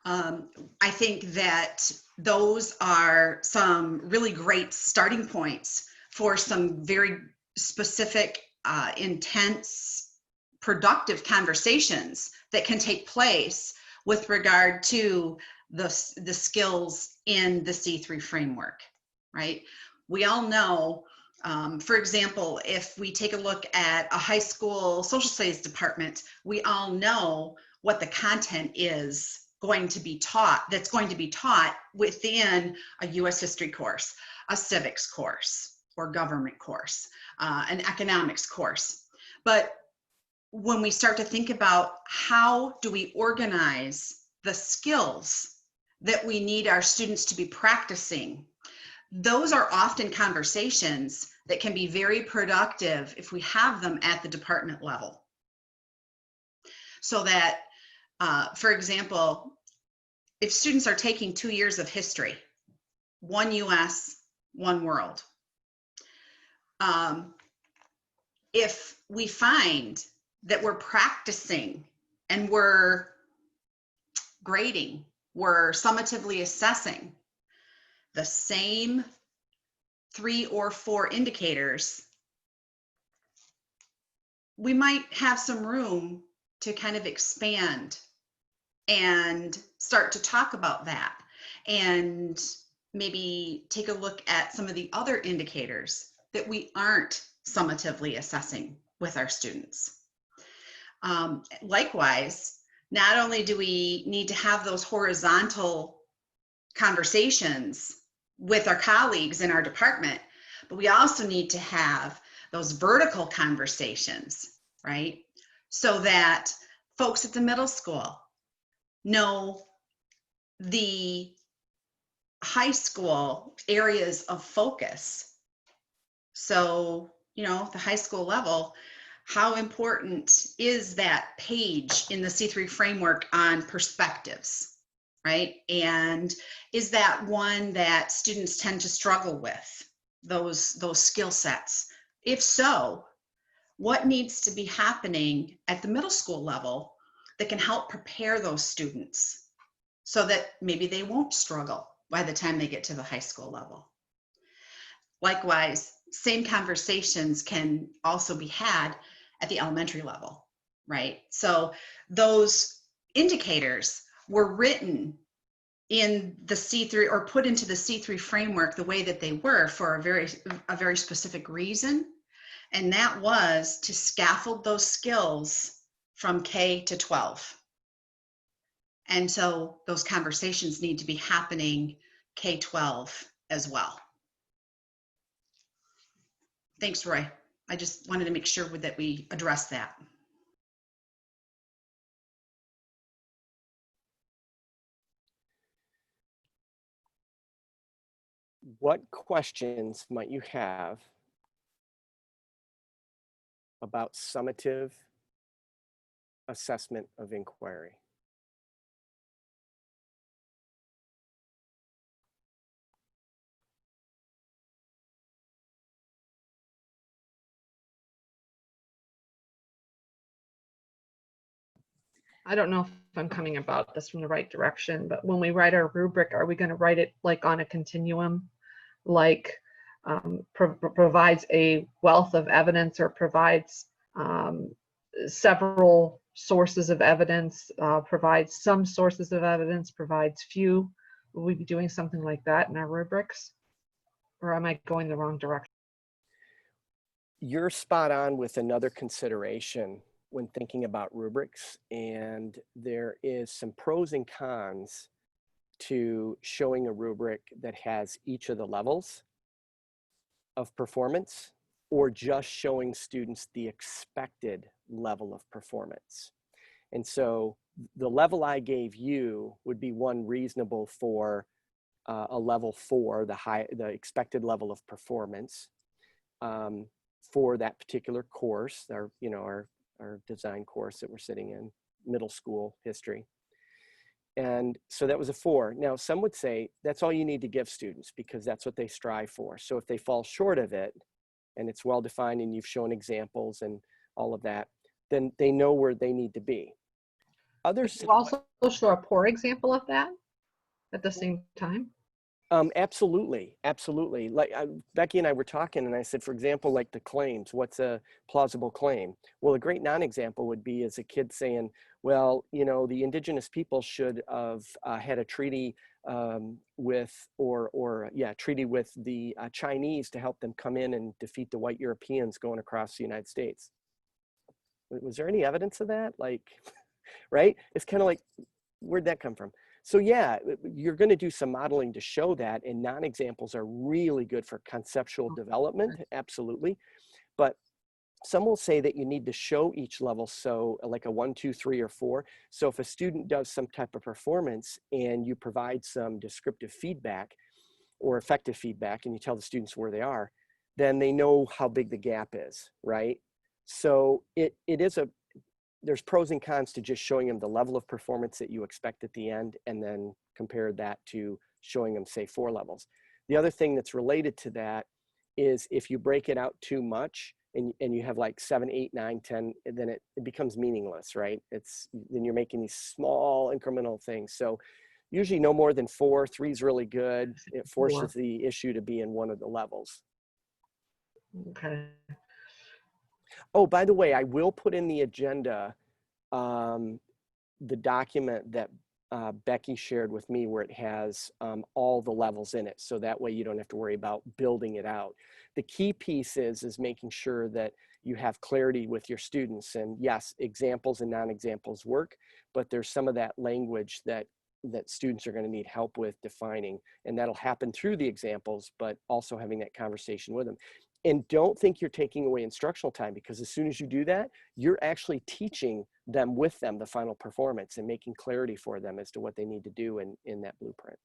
F: I think that those are some really great starting points for some very specific, intense, productive conversations that can take place with regard to the skills in the C3 framework, right? We all know, for example, if we take a look at a high school social studies department, we all know what the content is going to be taught, that's going to be taught within a US history course, a civics course, or government course, an economics course. But when we start to think about how do we organize the skills that we need our students to be practicing, those are often conversations that can be very productive if we have them at the department level. So that, for example, if students are taking 2 years of history, one US, one world, if we find that we're practicing and we're grading, we're summatively assessing the same 3 or 4 indicators, we might have some room to kind of expand and start to talk about that, and maybe take a look at some of the other indicators that we aren't summatively assessing with our students. Likewise, not only do we need to have those horizontal conversations with our colleagues in our department, but we also need to have those vertical conversations, right? So that folks at the middle school know the high school areas of focus. So, you know, the high school level, how important is that page in the C3 framework on perspectives, right? And is that one that students tend to struggle with, those skill sets? If so, what needs to be happening at the middle school level that can help prepare those students so that maybe they won't struggle by the time they get to the high school level? Likewise, same conversations can also be had at the elementary level, right? So those indicators were written in the C3 or put into the C3 framework the way that they were for a very specific reason. And that was to scaffold those skills from K to 12. And so those conversations need to be happening K-12 as well. Thanks, Roy. I just wanted to make sure that we address that.
P: What questions might you have about summative assessment of inquiry?
B: I don't know if I'm coming about this from the right direction, but when we write our rubric, are we going to write it like on a continuum, like provides a wealth of evidence or provides several sources of evidence, provides some sources of evidence, provides few? Will we be doing something like that in our rubrics? Or am I going the wrong direction?
P: You're spot on with another consideration, when thinking about rubrics, and there is some pros and cons to showing a rubric that has each of the levels of performance, or just showing students the expected level of performance. And so the level I gave you would be one reasonable for a level 4, the expected level of performance for that particular course, our design course that we're sitting in, middle school history. And so that was a 4. Now, some would say that's all you need to give students because that's what they strive for. So if they fall short of it and it's well-defined and you've shown examples and all of that, then they know where they need to be. Others
B: you also show a poor example of that at the same time.
P: Absolutely, absolutely. Like Becky and I were talking, and I said, for example, like the claims, what's a plausible claim? Well, a great non-example would be as a kid saying, well, the indigenous people should have had a treaty treaty with the Chinese to help them come in and defeat the white Europeans going across the United States. Was there any evidence of that? Like, right? It's kind of like, where'd that come from? So yeah, you're going to do some modeling to show that, and non-examples are really good for conceptual development, absolutely. But some will say that you need to show each level, so like a 1, 2, 3, or 4. So if a student does some type of performance and you provide some descriptive feedback or effective feedback and you tell the students where they are, then they know how big the gap is, right? So there's pros and cons to just showing them the level of performance that you expect at the end and then compare that to showing them, say, 4 levels. The other thing that's related to that is if you break it out too much and you have like 7, 8, 9, 10, then it becomes meaningless, right? Then you're making these small incremental things. So usually no more than 4. 3 is really good. It forces the issue to be in one of the levels.
B: Okay.
P: Oh, by the way, I will put in the agenda the document that Becky shared with me where it has all the levels in it. So that way you don't have to worry about building it out. The key piece is making sure that you have clarity with your students. And yes, examples and non-examples work, but there's some of that language that students are going to need help with defining. And that'll happen through the examples, but also having that conversation with them. And don't think you're taking away instructional time, because as soon as you do that, you're actually teaching them with them the final performance and making clarity for them as to what they need to do in that blueprint.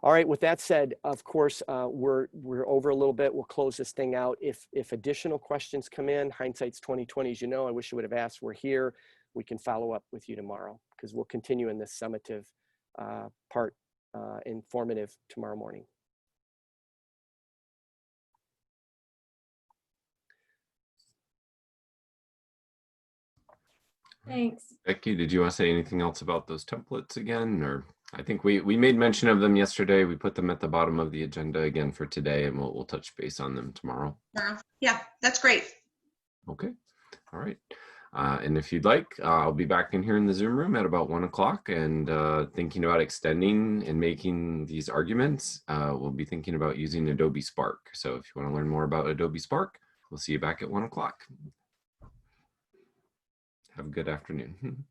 P: All right, with that said, of course, we're over a little bit. We'll close this thing out. If additional questions come in, hindsight's 20/20, as you know, I wish I would have asked. We're here. We can follow up with you tomorrow because we'll continue in this summative part, informative tomorrow morning.
N: Thanks.
A: Becky, did you want to say anything else about those templates again? Or I think we made mention of them yesterday. We put them at the bottom of the agenda again for today, and we'll touch base on them tomorrow.
F: Yeah, that's great.
A: Okay. All right. And if you'd like, I'll be back in here in the Zoom room at about 1 o'clock and thinking about extending and making these arguments. We'll be thinking about using Adobe Spark. So if you want to learn more about Adobe Spark, we'll see you back at 1 o'clock. Have a good afternoon.